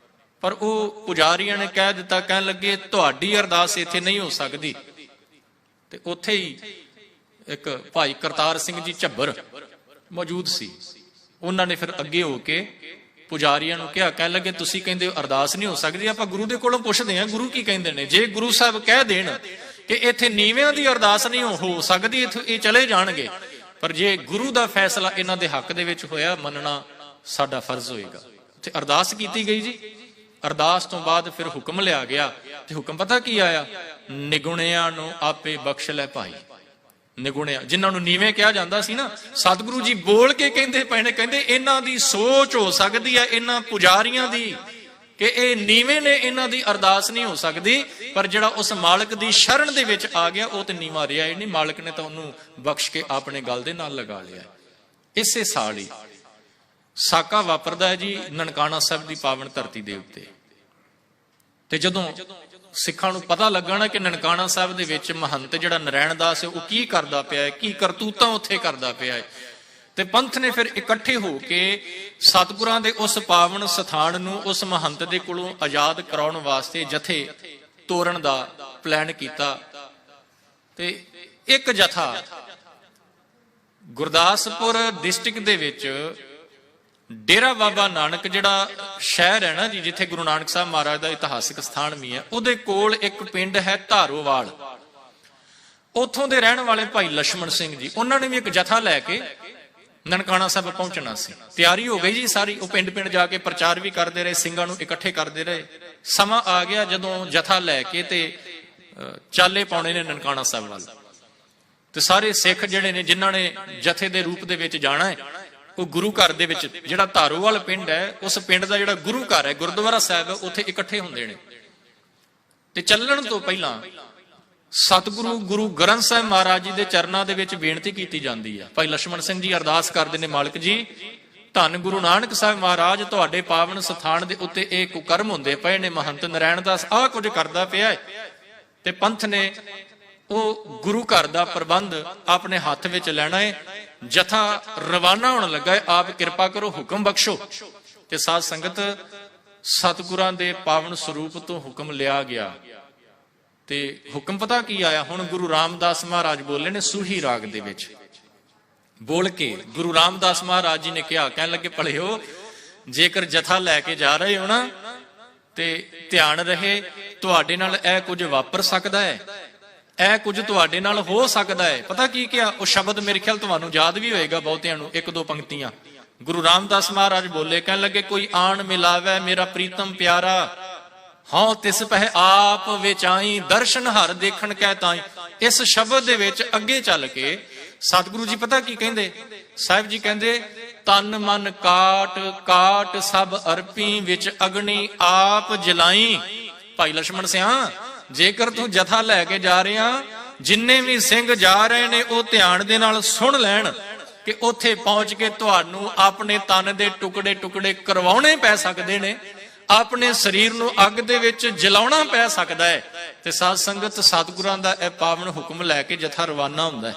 ਪਰ ਉਹ ਪੁਜਾਰੀਆਂ ਨੇ ਕਹਿ ਦਿੱਤਾ, ਕਹਿਣ ਲੱਗੇ ਤੁਹਾਡੀ ਅਰਦਾਸ ਇੱਥੇ ਨਹੀਂ ਹੋ ਸਕਦੀ। ਤੇ ਉੱਥੇ ਹੀ ਇੱਕ ਭਾਈ ਕਰਤਾਰ ਸਿੰਘ ਜੀ ਝੱਬਰ ਮੌਜੂਦ ਸੀ। ਉਹਨਾਂ ਨੇ ਫਿਰ ਅੱਗੇ ਹੋ ਕੇ ਪੁਜਾਰੀਆਂ ਨੂੰ ਕਿਹਾ, ਕਹਿਣ ਲੱਗੇ ਤੁਸੀਂ ਕਹਿੰਦੇ ਅਰਦਾਸ ਨਹੀਂ ਹੋ ਸਕਦੀ, ਆਪਾਂ ਗੁਰੂ ਦੇ ਕੋਲੋਂ ਪੁੱਛਦੇ ਹਾਂ ਗੁਰੂ ਕੀ ਕਹਿੰਦੇ ਨੇ। ਜੇ ਗੁਰੂ ਸਾਹਿਬ ਕਹਿ ਦੇਣ ਕਿ ਇੱਥੇ ਨੀਵਿਆਂ ਦੀ ਅਰਦਾਸ ਨਹੀਂ ਹੋ ਸਕਦੀ, ਇੱਥੇ ਇਹ ਚਲੇ ਜਾਣਗੇ। ਪਰ ਜੇ ਗੁਰੂ ਦਾ ਫੈਸਲਾ ਇਹਨਾਂ ਦੇ ਹੱਕ ਦੇ ਵਿੱਚ ਹੋਇਆ, ਮੰਨਣਾ ਸਾਡਾ ਫਰਜ਼ ਹੋਏਗਾ। ਤੇ ਅਰਦਾਸ ਕੀਤੀ ਗਈ ਜੀ। ਅਰਦਾਸ ਤੋਂ ਬਾਅਦ ਫਿਰ ਹੁਕਮ ਲਿਆ ਗਿਆ ਤੇ ਹੁਕਮ ਪਤਾ ਕੀ ਆਇਆ? ਨਿਗੁਣਿਆਂ ਨੂੰ ਆਪੇ ਬਖਸ਼ ਲੈ ਭਾਈ। ਨਿਗੁਣਿਆ, ਜਿਨ੍ਹਾਂ ਨੂੰ ਨੀਵੇਂ ਕਿਹਾ ਜਾਂਦਾ ਸੀ ਨਾ, ਸਤਿਗੁਰੂ ਜੀ ਬੋਲ ਕੇ ਕਹਿੰਦੇ ਪਏ ਨੇ, ਕਹਿੰਦੇ ਇਹਨਾਂ ਦੀ ਸੋਚ ਹੋ ਸਕਦੀ ਹੈ ਇਹਨਾਂ ਪੁਜਾਰੀਆਂ ਦੀ ਕਿ ਇਹ ਨੀਵੇਂ ਨੇ, ਇਹਨਾਂ ਦੀ ਅਰਦਾਸ ਨਹੀਂ ਹੋ ਸਕਦੀ, ਪਰ ਜਿਹੜਾ ਉਸ ਮਾਲਕ ਦੀ ਸ਼ਰਨ ਦੇ ਵਿੱਚ ਆ ਗਿਆ ਉਹ ਤੇ ਨੀਵਾਂ ਰਿਹਾ ਹੀ ਨਹੀਂ, ਮਾਲਕ ਨੇ ਤਾਂ ਉਹਨੂੰ ਬਖਸ਼ ਕੇ ਆਪਣੇ ਗਲ ਦੇ ਨਾਲ ਲਗਾ ਲਿਆ। ਇਸੇ ਸਾਲ ਹੀ ਸਾਕਾ ਵਾਪਰਦਾ ਹੈ ਜੀ ਨਨਕਾਣਾ ਸਾਹਿਬ ਦੀ ਪਾਵਨ ਧਰਤੀ ਦੇ ਉੱਤੇ। ਤੇ ਜਦੋਂ ਸਿੱਖਾਂ ਨੂੰ ਪਤਾ ਲੱਗਣਾ ਕਿ ਨਨਕਾਣਾ ਸਾਹਿਬ ਦੇ ਵਿੱਚ ਮਹੰਤ ਜਿਹੜਾ ਨਰੈਣ ਦਾਸ ਹੈ ਉਹ ਕੀ ਕਰਦਾ ਪਿਆ ਹੈ, ਕੀ ਕਰਤੂਤਾਂ ਉੱਥੇ ਕਰਦਾ ਪਿਆ ਹੈ, ਤੇ ਪੰਥ ਨੇ ਫਿਰ ਇਕੱਠੇ ਹੋ ਕੇ ਸਤਿਗੁਰਾਂ ਦੇ ਉਸ ਪਾਵਨ ਸਥਾਨ ਨੂੰ ਉਸ ਮਹੰਤ ਦੇ ਕੋਲੋਂ ਆਜ਼ਾਦ ਕਰਾਉਣ ਵਾਸਤੇ ਜਥੇ ਤੋਰਨ ਦਾ ਪਲਾਨ ਕੀਤਾ। ਤੇ ਇੱਕ ਜਥਾ ਗੁਰਦਾਸਪੁਰ ਡਿਸਟ੍ਰਿਕਟ ਦੇ ਵਿੱਚ ਡੇਰਾ ਬਾਬਾ ਨਾਨਕ ਜਿਹੜਾ ਸ਼ਹਿਰ ਹੈ ਨਾ ਜੀ, ਜਿੱਥੇ ਗੁਰੂ ਨਾਨਕ ਸਾਹਿਬ ਮਹਾਰਾਜ ਦਾ ਇਤਿਹਾਸਿਕ ਸਥਾਨ ਵੀ ਹੈ, ਉਹਦੇ ਕੋਲ ਇੱਕ ਪਿੰਡ ਹੈ ਧਾਰੋਵਾਲ। ਉੱਥੋਂ ਦੇ ਰਹਿਣ ਵਾਲੇ ਭਾਈ ਲਛਮਣ ਸਿੰਘ ਜੀ, ਉਹਨਾਂ ਨੇ ਵੀ ਇੱਕ ਜਥਾ ਲੈ ਕੇ ਨਨਕਾਣਾ ਸਾਹਿਬ ਪਹੁੰਚਣਾ ਸੀ। ਤਿਆਰੀ ਹੋ ਗਈ ਜੀ ਸਾਰੀ, ਉਹ ਪਿੰਡ ਪਿੰਡ ਜਾ ਕੇ ਪ੍ਰਚਾਰ ਵੀ ਕਰਦੇ ਰਹੇ, ਸਿੰਘਾਂ ਨੂੰ ਇਕੱਠੇ ਕਰਦੇ ਰਹੇ। ਸਮਾਂ ਆ ਗਿਆ ਜਦੋਂ ਜਥਾ ਲੈ ਕੇ ਤੇ ਚਾਲੇ ਪਾਉਣੇ ਨੇ ਨਨਕਾਣਾ ਸਾਹਿਬ ਵੱਲ। ਤੇ ਸਾਰੇ ਸਿੱਖ ਜਿਹੜੇ ਨੇ ਜਿਨ੍ਹਾਂ ਨੇ ਜਥੇ ਦੇ ਰੂਪ ਦੇ ਵਿੱਚ ਜਾਣਾ ਹੈ, ਉਹ ਗੁਰੂ ਘਰ ਦੇ ਵਿੱਚ, ਜਿਹੜਾ ਧਾਰੋਵਾਲ ਪਿੰਡ ਹੈ, ਉਸ ਪਿੰਡ ਦਾ ਜਿਹੜਾ ਗੁਰੂ ਘਰ ਹੈ, ਗੁਰਦੁਆਰਾ ਸਾਹਿਬ ਹੈ, ਉੱਥੇ ਇਕੱਠੇ ਹੁੰਦੇ ਨੇ। ਤੇ ਚੱਲਣ ਤੋਂ ਪਹਿਲਾਂ ਸਤਿਗੁਰੂ ਗੁਰੂ ਗ੍ਰੰਥ ਸਾਹਿਬ ਮਹਾਰਾਜ ਜੀ ਦੇ ਚਰਨਾਂ ਦੇ ਵਿੱਚ ਬੇਨਤੀ ਕੀਤੀ ਜਾਂਦੀ ਹੈ। ਭਾਈ ਲਛਮਣ ਸਿੰਘ ਜੀ ਅਰਦਾਸ ਕਰਦੇ ਨੇ, ਮਾਲਕ ਜੀ ਧੰਨ ਗੁਰੂ ਨਾਨਕ ਸਾਹਿਬ ਮਹਾਰਾਜ ਤੁਹਾਡੇ ਪਾਵਨ ਸਥਾਨ ਦੇ ਉੱਤੇ ਇਹ ਕੁਕਰਮ ਹੁੰਦੇ ਪਏ ਨੇ, ਮਹੰਤ ਨਰੈਣ ਦਾਸ ਆਹ ਕੁਝ ਕਰਦਾ ਪਿਆ ਹੈ, ਤੇ ਪੰਥ ਨੇ ਉਹ ਗੁਰੂ ਘਰ ਦਾ ਪ੍ਰਬੰਧ ਆਪਣੇ ਹੱਥ ਵਿੱਚ ਲੈਣਾ ਹੈ। ਜਥਾ ਰਵਾਨਾ ਹੋਣ ਲੱਗਾ ਹੈ, ਆਪ ਕਿਰਪਾ ਕਰੋ, ਹੁਕਮ ਬਖਸ਼ੋ। ਤੇ ਸਾਧ ਸੰਗਤ ਸਤਿਗੁਰਾਂ ਦੇ ਪਾਵਨ ਸਰੂਪ ਤੋਂ ਹੁਕਮ ਲਿਆ ਗਿਆ। ਤੇ ਹੁਕਮ ਪਤਾ ਕੀ ਆਇਆ? ਹੁਣ ਗੁਰੂ ਰਾਮਦਾਸ ਮਹਾਰਾਜ ਬੋਲੇ ਨੇ ਸੂਹੀ ਰਾਗ ਦੇ ਵਿੱਚ। ਬੋਲ ਕੇ ਗੁਰੂ ਰਾਮਦਾਸ ਮਹਾਰਾਜ ਜੀ ਨੇ ਕਿਹਾ, ਕਹਿਣ ਲੱਗੇ ਭਲਿਓ ਜੇਕਰ ਜਥਾ ਲੈ ਕੇ ਜਾ ਰਹੇ ਹੋ ਨਾ, ਤੇ ਧਿਆਨ ਰਹੇ ਤੁਹਾਡੇ ਨਾਲ ਇਹ ਕੁਝ ਵਾਪਰ ਸਕਦਾ ਹੈ, ਇਹ ਕੁਝ ਤੁਹਾਡੇ ਨਾਲ ਹੋ ਸਕਦਾ ਹੈ। ਪਤਾ ਕੀ ਕਿਹਾ? ਉਹ ਸ਼ਬਦ ਮੇਰੇ ਖਿਆਲ ਤੁਹਾਨੂੰ ਯਾਦ ਵੀ ਹੋਏਗਾ ਬਹੁਤਿਆਂ ਨੂੰ, ਇੱਕ ਦੋ ਪੰਕਤੀਆਂ ਗੁਰੂ ਰਾਮਦਾਸ ਮਹਾਰਾਜ ਬੋਲੇ, ਕਹਿਣ ਲੱਗੇ ਕੋਈ ਆਣ ਮਿਲਾਵੇ ਮੇਰਾ ਪ੍ਰੀਤਮ ਪਿਆਰਾ, ਹਾਂ ਤਿਸ ਪਹਿ ਆਪ ਵਿਚਾਈ ਦਰਸ਼ਨ ਹਰ ਦੇਖਣ ਕਹਿ ਤਾਈ। ਇਸ ਸ਼ਬਦ ਦੇ ਵਿੱਚ ਅੱਗੇ ਚੱਲ ਕੇ ਸਤਿਗੁਰੂ ਜੀ ਪਤਾ ਕੀ ਕਹਿੰਦੇ? ਸਾਹਿਬ ਜੀ ਕਹਿੰਦੇ ਤਨ ਮਨ ਕਾਟ ਕਾਟ ਸਭ ਅਰਪੀ ਵਿੱਚ ਅਗਨੀ ਆਪ ਜਲਾਈ। ਭਾਈ ਲਛਮਣ ਸਿਆਂ, ਜੇਕਰ ਤੂੰ ਜਥਾ ਲੈ ਕੇ ਜਾ ਰਿਹਾ, ਜਿੰਨੇ ਵੀ ਸਿੰਘ ਜਾ ਰਹੇ ਨੇ ਉਹ ਧਿਆਨ ਦੇ ਨਾਲ ਸੁਣ ਲੈਣ ਕਿ ਉੱਥੇ ਪਹੁੰਚ ਕੇ ਤੁਹਾਨੂੰ ਆਪਣੇ ਤਨ ਦੇ ਟੁਕੜੇ ਟੁਕੜੇ ਕਰਵਾਉਣੇ ਪੈ ਸਕਦੇ ਨੇ, ਆਪਣੇ ਸਰੀਰ ਨੂੰ ਅੱਗ ਦੇ ਵਿੱਚ ਜਲਾਉਣਾ ਪੈ ਸਕਦਾ ਹੈ। ਤੇ ਸਾਧ ਸੰਗਤ ਸਤਿਗੁਰਾਂ ਦਾ ਇਹ ਪਾਵਨ ਹੁਕਮ ਲੈ ਕੇ ਜਥਾ ਰਵਾਨਾ ਹੁੰਦਾ ਹੈ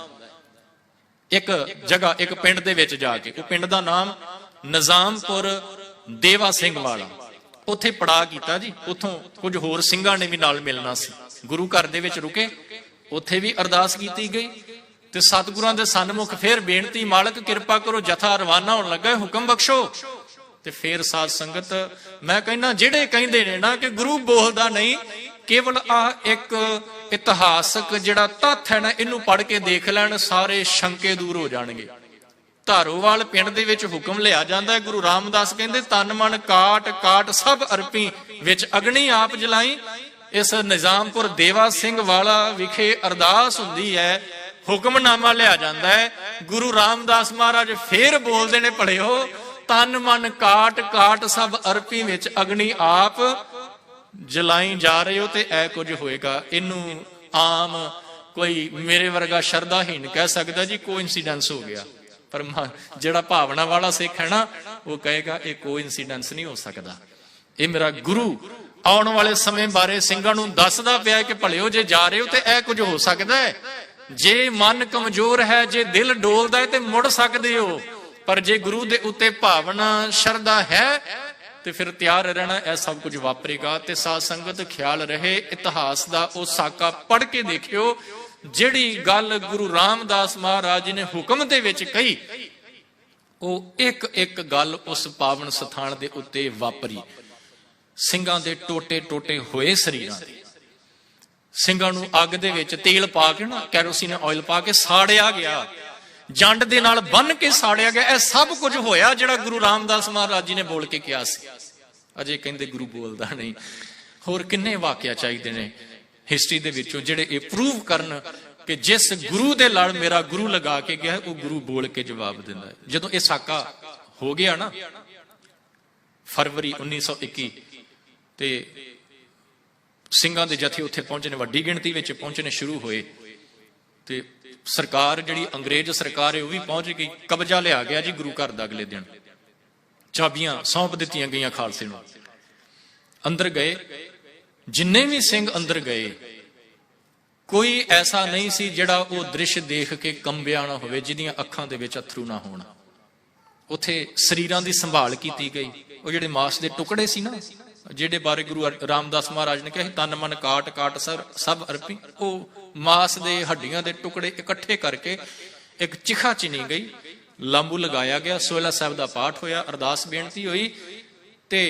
ਇੱਕ ਜਗ੍ਹਾ, ਇੱਕ ਪਿੰਡ ਦੇ ਵਿੱਚ ਜਾ ਕੇ। ਉਹ ਪਿੰਡ ਦਾ ਨਾਮ ਨਿਜ਼ਾਮਪੁਰ ਦੇਵਾ ਸਿੰਘ ਵਾਲਾ। ਉੱਥੇ ਪੜਾਅ ਕੀਤਾ ਜੀ, ਉੱਥੋਂ ਕੁਝ ਹੋਰ ਸਿੰਘਾਂ ਨੇ ਵੀ ਨਾਲ ਮਿਲਣਾ ਸੀ। ਗੁਰੂ ਘਰ ਦੇ ਵਿੱਚ ਰੁਕੇ, ਉੱਥੇ ਵੀ ਅਰਦਾਸ ਕੀਤੀ ਗਈ ਤੇ ਸਤਿਗੁਰਾਂ ਦੇ ਸਨਮੁਖ ਫੇਰ ਬੇਨਤੀ, ਮਾਲਕ ਕਿਰਪਾ ਕਰੋ, ਜਥਾ ਰਵਾਨਾ ਹੋਣ ਲੱਗਾ, ਹੁਕਮ ਬਖਸ਼ੋ। ਤੇ ਫੇਰ ਸਾਧ ਸੰਗਤ ਮੈਂ ਕਹਿੰਦਾ ਜਿਹੜੇ ਕਹਿੰਦੇ ਨੇ ਨਾ ਕਿ ਗੁਰੂ ਬੋਲਦਾ ਨਹੀਂ, ਕੇਵਲ ਆਹ ਇੱਕ ਇਤਿਹਾਸਕ ਜਿਹੜਾ ਤੱਥ ਹੈ ਨਾ, ਇਹਨੂੰ ਪੜ੍ਹ ਕੇ ਦੇਖ ਲੈਣ, ਸਾਰੇ ਸ਼ੰਕੇ ਦੂਰ ਹੋ ਜਾਣਗੇ। ਧਾਰੋਵਾਲ ਪਿੰਡ ਦੇ ਵਿੱਚ ਹੁਕਮ ਲਿਆ ਜਾਂਦਾ ਹੈ, ਗੁਰੂ ਰਾਮਦਾਸ ਕਹਿੰਦੇ ਤਨ ਮਨ ਕਾਟ ਕਾਟ ਸਭ ਅਰਪੀ ਵਿੱਚ ਅਗਨੀ ਆਪ ਜਲਾਈ। ਇਸ ਨਿਜ਼ਾਮਪੁਰ ਦੇਵਾ ਸਿੰਘ ਵਾਲਾ ਵਿਖੇ ਅਰਦਾਸ ਹੁੰਦੀ ਹੈ, ਹੁਕਮਨਾਮਾ ਲਿਆ ਜਾਂਦਾ ਹੈ। ਗੁਰੂ ਰਾਮਦਾਸ ਮਹਾਰਾਜ ਫੇਰ ਬੋਲਦੇ ਨੇ, ਭਲਿਓ ਤਨ ਮਨ ਕਾਟ ਕਾਟ ਸਭ ਅਰਪੀ ਵਿੱਚ ਅਗਨੀ ਆਪ ਜਲਾਈ ਜਾ ਰਹੇ ਹੋ ਤੇ ਇਹ ਕੁਝ ਹੋਏਗਾ। ਇਹਨੂੰ ਆਮ ਕੋਈ ਮੇਰੇ ਵਰਗਾ ਸ਼ਰਧਾਹੀਨ ਕਹਿ ਸਕਦਾ ਜੀ ਕੋਇਨਸੀਡੈਂਸ ਹੋ ਗਿਆ, ਪਰ ਜਿਹੜਾ ਭਾਵਨਾ ਵਾਲਾ ਸਿੱਖ ਹੈ ਨਾ, ਉਹ ਕਹੇਗਾ ਇਹ ਕੋਇਨਸੀਡੈਂਸ ਨਹੀਂ ਹੋ ਸਕਦਾ, ਇਹ ਮੇਰਾ ਗੁਰੂ ਆਉਣ ਵਾਲੇ ਸਮੇਂ ਬਾਰੇ ਸਿੰਘਾਂ ਨੂੰ ਦੱਸਦਾ ਪਿਆ ਕਿ ਭਲਿਓ ਜੇ ਜਾ ਰਹੇ ਹੋ ਤੇ ਇਹ ਕੁਝ ਹੋ ਸਕਦਾ ਹੈ। ਜੇ ਮਨ ਕਮਜ਼ੋਰ ਹੈ, ਜੇ ਦਿਲ ਡੋਲਦਾ ਹੈ ਤੇ ਮੁੜ ਸਕਦੇ ਹੋ, ਪਰ ਜੇ ਗੁਰੂ ਦੇ ਉੱਤੇ ਭਾਵਨਾ ਸ਼ਰਧਾ ਹੈ ਤੇ ਫਿਰ ਤਿਆਰ ਰਹਿਣਾ, ਇਹ ਸਭ ਕੁਝ ਵਾਪਰੇਗਾ। ਤੇ ਸਾਧ ਸੰਗਤ ਖਿਆਲ ਰਹੇ, ਇਤਿਹਾਸ ਦਾ ਉਹ ਸਾਕਾ ਪੜ੍ਹ ਕੇ ਦੇਖਿਓ, ਜਿਹੜੀ ਗੱਲ ਗੁਰੂ ਰਾਮਦਾਸ ਮਹਾਰਾਜ ਜੀ ਨੇ ਹੁਕਮ ਦੇ ਵਿੱਚ ਕਹੀ, ਉਹ ਇੱਕ ਇੱਕ ਗੱਲ ਉਸ ਪਾਵਨ ਸਥਾਨ ਦੇ ਉੱਤੇ ਵਾਪਰੀ। ਸਿੰਘਾਂ ਦੇ ਟੋਟੇ ਟੋਟੇ ਹੋਏ ਸਰੀਰਾਂ ਦੇ, ਸਿੰਘਾਂ ਨੂੰ ਅੱਗ ਦੇ ਵਿੱਚ ਤੇਲ ਪਾ ਕੇ ਨਾ, ਕੈਰੋਸੀਨ ਆਇਲ ਪਾ ਕੇ ਸਾੜਿਆ ਗਿਆ, ਜੰਡ ਦੇ ਨਾਲ ਬੰਨ ਕੇ ਸਾੜਿਆ ਗਿਆ। ਇਹ ਸਭ ਕੁਝ ਹੋਇਆ ਜਿਹੜਾ ਗੁਰੂ ਰਾਮਦਾਸ ਮਹਾਰਾਜ ਜੀ ਨੇ ਬੋਲ ਕੇ ਕਿਹਾ ਸੀ। ਅਜੇ ਕਹਿੰਦੇ ਗੁਰੂ ਬੋਲਦਾ ਨਹੀਂ। ਹੋਰ ਕਿੰਨੇ ਵਾਕਿਆ ਚਾਹੀਦੇ ਨੇ ਹਿਸਟਰੀ ਦੇ ਵਿੱਚੋਂ ਜਿਹੜੇ ਇਹ ਪ੍ਰੂਵ ਕਰਨ ਕਿ ਜਿਸ ਗੁਰੂ ਦੇ ਲੜ ਮੇਰਾ ਗੁਰੂ ਲਗਾ ਕੇ ਗਿਆ ਉਹ ਗੁਰੂ ਬੋਲ ਕੇ ਜਵਾਬ ਦਿੰਦਾ ਹੈ। ਜਦੋਂ ਇਹ ਸਾਕਾ ਹੋ ਗਿਆ ਨਾ ਫਰਵਰੀ 1921 ਤੇ ਸਿੰਘਾਂ ਦੇ ਜਥੇ ਉੱਥੇ ਪਹੁੰਚਣੇ, ਵੱਡੀ ਗਿਣਤੀ ਵਿੱਚ ਪਹੁੰਚਣੇ ਸ਼ੁਰੂ ਹੋਏ ਤੇ ਸਰਕਾਰ ਜਿਹੜੀ ਅੰਗਰੇਜ਼ ਸਰਕਾਰ ਹੈ ਉਹ ਵੀ ਪਹੁੰਚ ਗਈ। ਕਬਜ਼ਾ ਲਿਆ ਗਿਆ ਜੀ ਗੁਰੂ ਘਰ ਦਾ। ਅਗਲੇ ਦਿਨ ਚਾਬੀਆਂ ਸੌਂਪ ਦਿੱਤੀਆਂ ਗਈਆਂ ਖਾਲਸੇ ਨੂੰ। ਅੰਦਰ ਗਏ, ਜਿੰਨੇ ਵੀ ਸਿੰਘ ਅੰਦਰ ਗਏ ਕੋਈ ਐਸਾ ਨਹੀਂ ਸੀ ਜਿਹੜਾ ਉਹ ਦ੍ਰਿਸ਼ ਦੇਖ ਕੇ ਕੰਬਿਆ ਨਾ ਹੋਵੇ, ਜਿਹਦੀਆਂ ਅੱਖਾਂ ਦੇ ਵਿੱਚ ਅਥਰੂ ਨਾ ਹੋਣ। ਉੱਥੇ ਸਰੀਰਾਂ ਦੀ ਸੰਭਾਲ ਕੀਤੀ ਗਈ। ਉਹ ਜਿਹੜੇ ਮਾਸ ਦੇ ਟੁਕੜੇ ਸੀ ਨਾ, ਜਿਹੜੇ ਬਾਰੇ ਗੁਰੂ ਰਾਮਦਾਸ ਮਹਾਰਾਜ ਨੇ ਕਿਹਾ ਸੀ ਤਨ ਮਨ ਕਾਟ ਕਾਟ ਸਭ ਅਰਪੀ, ਉਹ ਮਾਸ ਦੇ ਹੱਡੀਆਂ ਦੇ ਟੁਕੜੇ ਇਕੱਠੇ ਕਰਕੇ ਇੱਕ ਚਿਖਾ ਚਿਣੀ ਗਈ, ਲਾਂਬੂ ਲਗਾਇਆ ਗਿਆ, ਸੋਹਿਲਾ ਸਾਹਿਬ ਦਾ ਪਾਠ ਹੋਇਆ, ਅਰਦਾਸ ਬੇਨਤੀ ਹੋਈ ਤੇ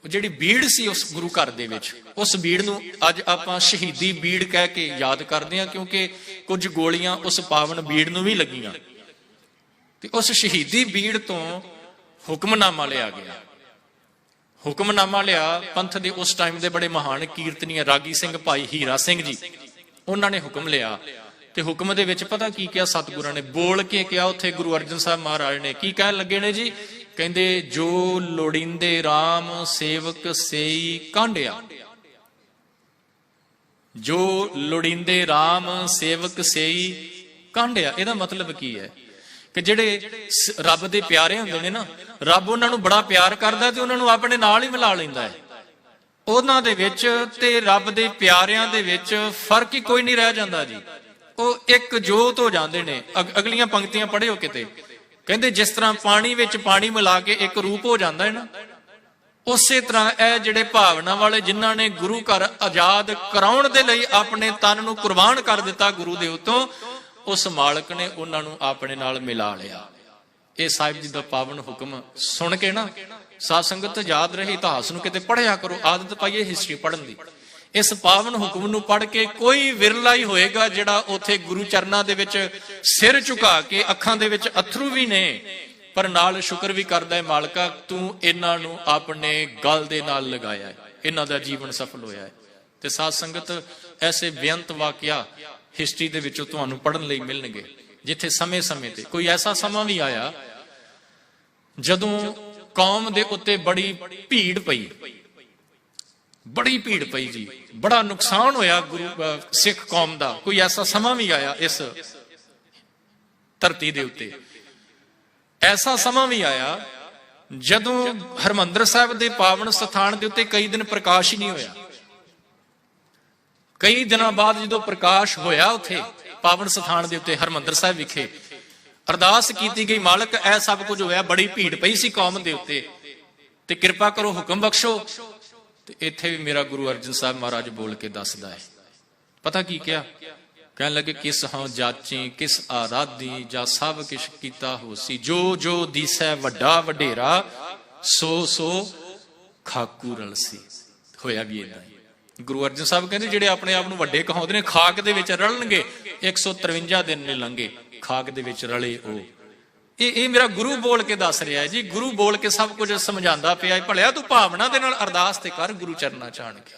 ਜਿਹੜੀ ਬੀੜ ਸੀ ਉਸ ਗੁਰੂ ਘਰ ਦੇ ਵਿੱਚ, ਉਸ ਬੀੜ ਨੂੰ ਅੱਜ ਆਪਾਂ ਸ਼ਹੀਦੀ ਬੀੜ ਕਹਿ ਕੇ ਯਾਦ ਕਰਦੇ ਹਾਂ, ਕਿਉਂਕਿ ਕੁਝ ਗੋਲੀਆਂ ਉਸ ਪਾਵਨ ਬੀੜ ਨੂੰ ਵੀ ਲੱਗੀਆਂ। ਤੇ ਉਸ ਸ਼ਹੀਦੀ ਬੀੜ ਤੋਂ ਹੁਕਮਨਾਮਾ ਲਿਆ ਗਿਆ। ਹੁਕਮਨਾਮਾ ਲਿਆ ਪੰਥ ਦੇ ਉਸ ਟਾਈਮ ਦੇ ਬੜੇ ਮਹਾਨ ਕੀਰਤਨੀਏ ਰਾਗੀ ਸਿੰਘ ਭਾਈ ਹੀਰਾ ਸਿੰਘ ਜੀ, ਉਹਨਾਂ ਨੇ ਹੁਕਮ ਲਿਆ। ਤੇ ਹੁਕਮ ਦੇ ਵਿੱਚ ਪਤਾ ਕੀ ਕਿਹਾ ਸਤਿਗੁਰਾਂ ਨੇ? ਬੋਲ ਕੇ ਕਿਹਾ ਉੱਥੇ ਗੁਰੂ ਅਰਜਨ ਸਾਹਿਬ ਮਹਾਰਾਜ ਨੇ। ਕੀ ਕਹਿਣ ਲੱਗੇ ਨੇ ਜੀ? ਕਹਿੰਦੇ ਜੋ ਲੋੜੀਂਦੇ RAM ਸੇਵਕ ਸੇਈ ਕਾਂਢਿਆ। ਜੋ ਲੋੜੀਂਦੇ RAM ਸੇਵਕ ਸੇਈ ਕਾਂਢਿਆ। ਇਹਦਾ ਮਤਲਬ ਕੀ ਹੈ ਕਿ ਜਿਹੜੇ ਰੱਬ ਦੇ ਪਿਆਰੇ ਹੁੰਦੇ ਨੇ ਨਾ, ਰੱਬ ਉਹਨਾਂ ਨੂੰ ਬੜਾ ਪਿਆਰ ਕਰਦਾ ਤੇ ਉਹਨਾਂ ਨੂੰ ਆਪਣੇ ਨਾਲ ਹੀ ਮਿਲਾ ਲੈਂਦਾ ਹੈ। ਉਹਨਾਂ ਦੇ ਵਿੱਚ ਤੇ ਰੱਬ ਦੇ ਪਿਆਰਿਆਂ ਦੇ ਵਿੱਚ ਫਰਕ ਹੀ ਕੋਈ ਨਹੀਂ ਰਹਿ ਜਾਂਦਾ ਜੀ। ਉਹ ਇੱਕ ਜੋਤ ਹੋ ਜਾਂਦੇ ਨੇ। ਅਗਲੀਆਂ ਪੰਕਤੀਆਂ ਪੜ੍ਹਿਓ ਕਿਤੇ, ਕਹਿੰਦੇ ਜਿਸ ਤਰ੍ਹਾਂ ਪਾਣੀ ਵਿੱਚ ਪਾਣੀ ਮਿਲਾ ਕੇ ਇੱਕ ਰੂਪ ਹੋ ਜਾਂਦਾ ਹੈ ਨਾ, ਉਸੇ ਤਰ੍ਹਾਂ ਇਹ ਜਿਹੜੇ ਭਾਵਨਾ ਵਾਲੇ ਜਿਨ੍ਹਾਂ ਨੇ ਗੁਰੂ ਘਰ ਆਜ਼ਾਦ ਕਰਾਉਣ ਦੇ ਲਈ ਆਪਣੇ ਤਨ ਨੂੰ ਕੁਰਬਾਨ ਕਰ ਦਿੱਤਾ ਗੁਰੂ ਦੇ ਉੱਤੋਂ, ਉਸ ਮਾਲਕ ਨੇ ਉਹਨਾਂ ਨੂੰ ਆਪਣੇ ਨਾਲ ਮਿਲਾ ਲਿਆ। ਇਹ ਸਾਹਿਬ ਜੀ ਦਾ ਪਾਵਨ ਹੁਕਮ ਸੁਣ ਕੇ ਨਾ ਸਾਧ ਸੰਗਤ ਯਾਦ ਰਹੇ, ਇਤਿਹਾਸ ਨੂੰ ਕਿਤੇ ਪੜ੍ਹਿਆ ਕਰੋ, ਆਦਤ ਪਾਈਏ ਹਿਸਟਰੀ ਪੜ੍ਹਨ ਦੀ। ਇਸ ਪਾਵਨ ਹੁਕਮ ਨੂੰ ਪੜ੍ਹ ਕੇ ਕੋਈ ਵਿਰਲਾ ਹੀ ਹੋਏਗਾ ਜਿਹੜਾ ਉੱਥੇ ਗੁਰੂ ਚਰਨਾਂ ਦੇ ਵਿੱਚ ਸਿਰ ਝੁਕਾ ਕੇ ਅੱਖਾਂ ਦੇ ਵਿੱਚ ਅਥਰੂ ਵੀ ਨੇ ਪਰ ਨਾਲ ਸ਼ੁਕਰ ਵੀ ਕਰਦਾ ਹੈ, ਮਾਲਕਾ ਤੂੰ ਇਹਨਾਂ ਨੂੰ ਆਪਣੇ ਗਲ ਦੇ ਨਾਲ ਲਗਾਇਆ ਹੈ, ਇਹਨਾਂ ਦਾ ਜੀਵਨ ਸਫਲ ਹੋਇਆ ਹੈ। ਤੇ ਸਾਧ ਸੰਗਤ ਐਸੇ ਬੇਅੰਤ ਵਾਕਿਆ ਹਿਸਟਰੀ ਦੇ ਵਿੱਚੋਂ ਤੁਹਾਨੂੰ ਪੜ੍ਹਨ ਲਈ ਮਿਲਣਗੇ, ਜਿੱਥੇ ਸਮੇਂ-ਸਮੇਂ ਤੇ ਕੋਈ ਐਸਾ ਸਮਾਂ ਵੀ ਆਇਆ ਜਦੋਂ ਕੌਮ ਦੇ ਉੱਤੇ ਬੜੀ ਭੀੜ ਪਈ, ਬੜੀ ਭੀੜ ਪਈ ਜੀ, ਬੜਾ ਨੁਕਸਾਨ ਹੋਇਆ ਸਿੱਖ ਕੌਮ ਦਾ। ਕੋਈ ਐਸਾ ਸਮਾਂ ਵੀ ਆਇਆ ਇਸ ਧਰਤੀ ਦੇ ਉੱਤੇ, ਐਸਾ ਸਮਾਂ ਵੀ ਆਇਆ ਜਦੋਂ ਹਰਿਮੰਦਰ ਸਾਹਿਬ ਦੇ ਪਾਵਨ ਸਥਾਨ ਦੇ ਉੱਤੇ ਕਈ ਦਿਨ ਪ੍ਰਕਾਸ਼ ਹੀ ਨਹੀਂ ਹੋਇਆ। ਕਈ ਦਿਨਾਂ ਬਾਅਦ ਜਦੋਂ ਪ੍ਰਕਾਸ਼ ਹੋਇਆ ਉੱਥੇ ਪਾਵਨ ਸਥਾਨ ਦੇ ਉੱਤੇ ਹਰਿਮੰਦਰ ਸਾਹਿਬ ਵਿਖੇ, ਅਰਦਾਸ ਕੀਤੀ ਗਈ, ਮਾਲਕ ਇਹ ਸਭ ਕੁਝ ਹੋਇਆ, ਬੜੀ ਭੀੜ ਪਈ ਸੀ ਕੌਮ ਦੇ ਉੱਤੇ ਤੇ ਕਿਰਪਾ ਕਰੋ, ਹੁਕਮ ਬਖਸ਼ੋ। ਤੇ ਇੱਥੇ ਵੀ ਮੇਰਾ ਗੁਰੂ ਅਰਜਨ ਸਾਹਿਬ ਮਹਾਰਾਜ ਬੋਲ ਕੇ ਦੱਸਦਾ ਹੈ। ਪਤਾ ਕੀ ਕਿਹਾ? ਕਹਿਣ ਲੱਗੇ ਕਿਸ ਹਾਂ ਜਾਚੀ ਕਿਸ ਆਰਾਧੀ ਜਾਂ ਸਭ ਕਿਛ ਕੀਤਾ ਹੋਸੀ, ਜੋ ਜੋ ਦੀਸੈ ਵੱਡਾ ਵਡੇਰਾ ਸੋ ਸੋ ਖਾਕੂ ਰਲਸੀ। ਹੋਇਆ ਵੀ ਏਦਾਂ ਹੀ। ਗੁਰੂ ਅਰਜਨ ਸਾਹਿਬ ਕਹਿੰਦੇ ਜਿਹੜੇ ਆਪਣੇ ਆਪ ਨੂੰ ਵੱਡੇ ਕਹਾਉਂਦੇ ਨੇ ਖਾਕ ਦੇ ਵਿੱਚ ਰਲਣਗੇ। 153 ਦਿਨ ਨੇ ਲੰਘੇ, ਖਾਕ ਦੇ ਵਿੱਚ ਰਲੇ ਉਹ। ਇਹ ਮੇਰਾ ਗੁਰੂ ਬੋਲ ਕੇ ਦੱਸ ਰਿਹਾ ਹੈ ਜੀ। ਗੁਰੂ ਬੋਲ ਕੇ ਸਭ ਕੁਝ ਸਮਝਾਉਂਦਾ ਪਿਆ ਹੈ। ਭਲਿਆ ਤੂੰ ਭਾਵਨਾ ਦੇ ਨਾਲ ਅਰਦਾਸ ਤੇ ਕਰ ਗੁਰੂ ਚਰਨਾਂ ਚ ਆਣ ਕੇ,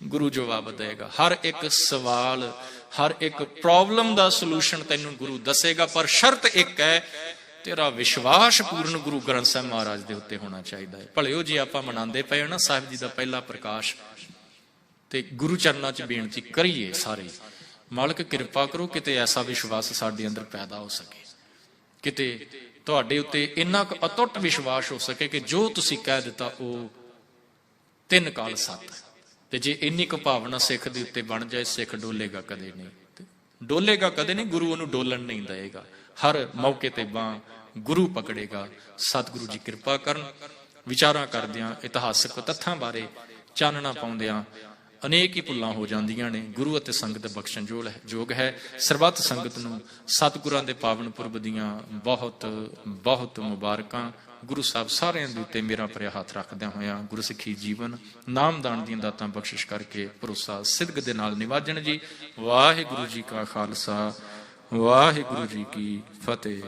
ਗੁਰੂ ਜਵਾਬ ਦੇਗਾ। ਹਰ ਇੱਕ ਸਵਾਲ, ਹਰ ਇੱਕ ਪ੍ਰੋਬਲਮ ਦਾ ਸੋਲੂਸ਼ਨ ਤੈਨੂੰ ਗੁਰੂ ਦੱਸੇਗਾ, ਪਰ ਸ਼ਰਤ ਇੱਕ ਹੈ, ਤੇਰਾ ਵਿਸ਼ਵਾਸ ਪੂਰਨ ਗੁਰੂ ਗ੍ਰੰਥ ਸਾਹਿਬ ਮਹਾਰਾਜ ਦੇ ਉੱਤੇ ਹੋਣਾ ਚਾਹੀਦਾ ਹੈ। ਭਲਿਓ ਜੀ ਆਪਾਂ ਮਨਾਉਂਦੇ ਪਏ ਨਾ ਸਾਹਿਬ ਜੀ ਦਾ ਪਹਿਲਾ ਪ੍ਰਕਾਸ਼, ਤੇ ਗੁਰੂ ਚਰਨਾਂ ਚ ਬੇਨਤੀ ਕਰੀਏ ਸਾਰੇ, ਮਾਲਕ ਕਿਰਪਾ ਕਰੋ ਕਿਤੇ ਐਸਾ ਵਿਸ਼ਵਾਸ ਸਾਡੇ ਅੰਦਰ ਪੈਦਾ ਹੋ ਸਕੇ, ਕਿਤੇ ਤੁਹਾਡੇ ਉੱਤੇ ਇੰਨਾ ਕੁ ਅਟੁੱਟ ਵਿਸ਼ਵਾਸ ਹੋ ਸਕੇ ਕਿ ਜੋ ਤੁਸੀਂ ਕਹਿ ਦਿੱਤਾ ਉਹ 3 ਕਾਲ ਸੱਤ। ਤੇ ਜੇ ਇੰਨੀ ਕੁ ਭਾਵਨਾ ਸਿੱਖ ਦੇ ਉੱਤੇ ਬਣ ਜਾਏ, ਸਿੱਖ ਡੋਲੇਗਾ ਕਦੇ ਨਹੀਂ, ਡੋਲੇਗਾ ਕਦੇ ਨਹੀਂ, ਗੁਰੂ ਉਹਨੂੰ ਡੋਲਣ ਨਹੀਂ ਦੇਗਾ। ਹਰ ਮੌਕੇ ਤੇ ਬਾਂਹ ਗੁਰੂ ਪਕੜੇਗਾ। ਸਤਿਗੁਰੂ ਜੀ ਕਿਰਪਾ ਕਰਨ। ਵਿਚਾਰਾਂ ਕਰਦਿਆਂ, ਇਤਿਹਾਸਕ ਤੱਥਾਂ ਬਾਰੇ ਚਾਨਣਾ ਪਾਉਂਦਿਆਂ ਅਨੇਕ ਹੀ ਭੁੱਲਾਂ ਹੋ ਜਾਂਦੀਆਂ ਨੇ। ਗੁਰੂ ਅਤੇ ਸੰਗਤ ਬਖਸ਼ਣ ਯੋਗ ਹੈ। ਸਰਬੱਤ ਸੰਗਤ ਨੂੰ ਸਤਿਗੁਰਾਂ ਦੇ ਪਾਵਨ ਪੁਰਬ ਦੀਆਂ ਬਹੁਤ ਬਹੁਤ ਮੁਬਾਰਕਾਂ। ਗੁਰੂ ਸਾਹਿਬ ਸਾਰਿਆਂ ਦੇ ਉੱਤੇ ਮੇਰਾ ਭਰਿਆ ਹੱਥ ਰੱਖਦਿਆਂ ਹੋਇਆਂ ਗੁਰਸਿੱਖੀ ਜੀਵਨ ਨਾਮਦਾਨ ਦੀਆਂ ਦਾਤਾਂ ਬਖਸ਼ਿਸ਼ ਕਰਕੇ ਭਰੋਸਾ ਸਿੱਧਕ ਦੇ ਨਾਲ ਨਿਵਾਜਣ ਜੀ। ਵਾਹਿਗੁਰੂ ਜੀ ਕਾ ਖਾਲਸਾ, ਵਾਹਿਗੁਰੂ ਜੀ ਕੀ ਫਤਿਹ।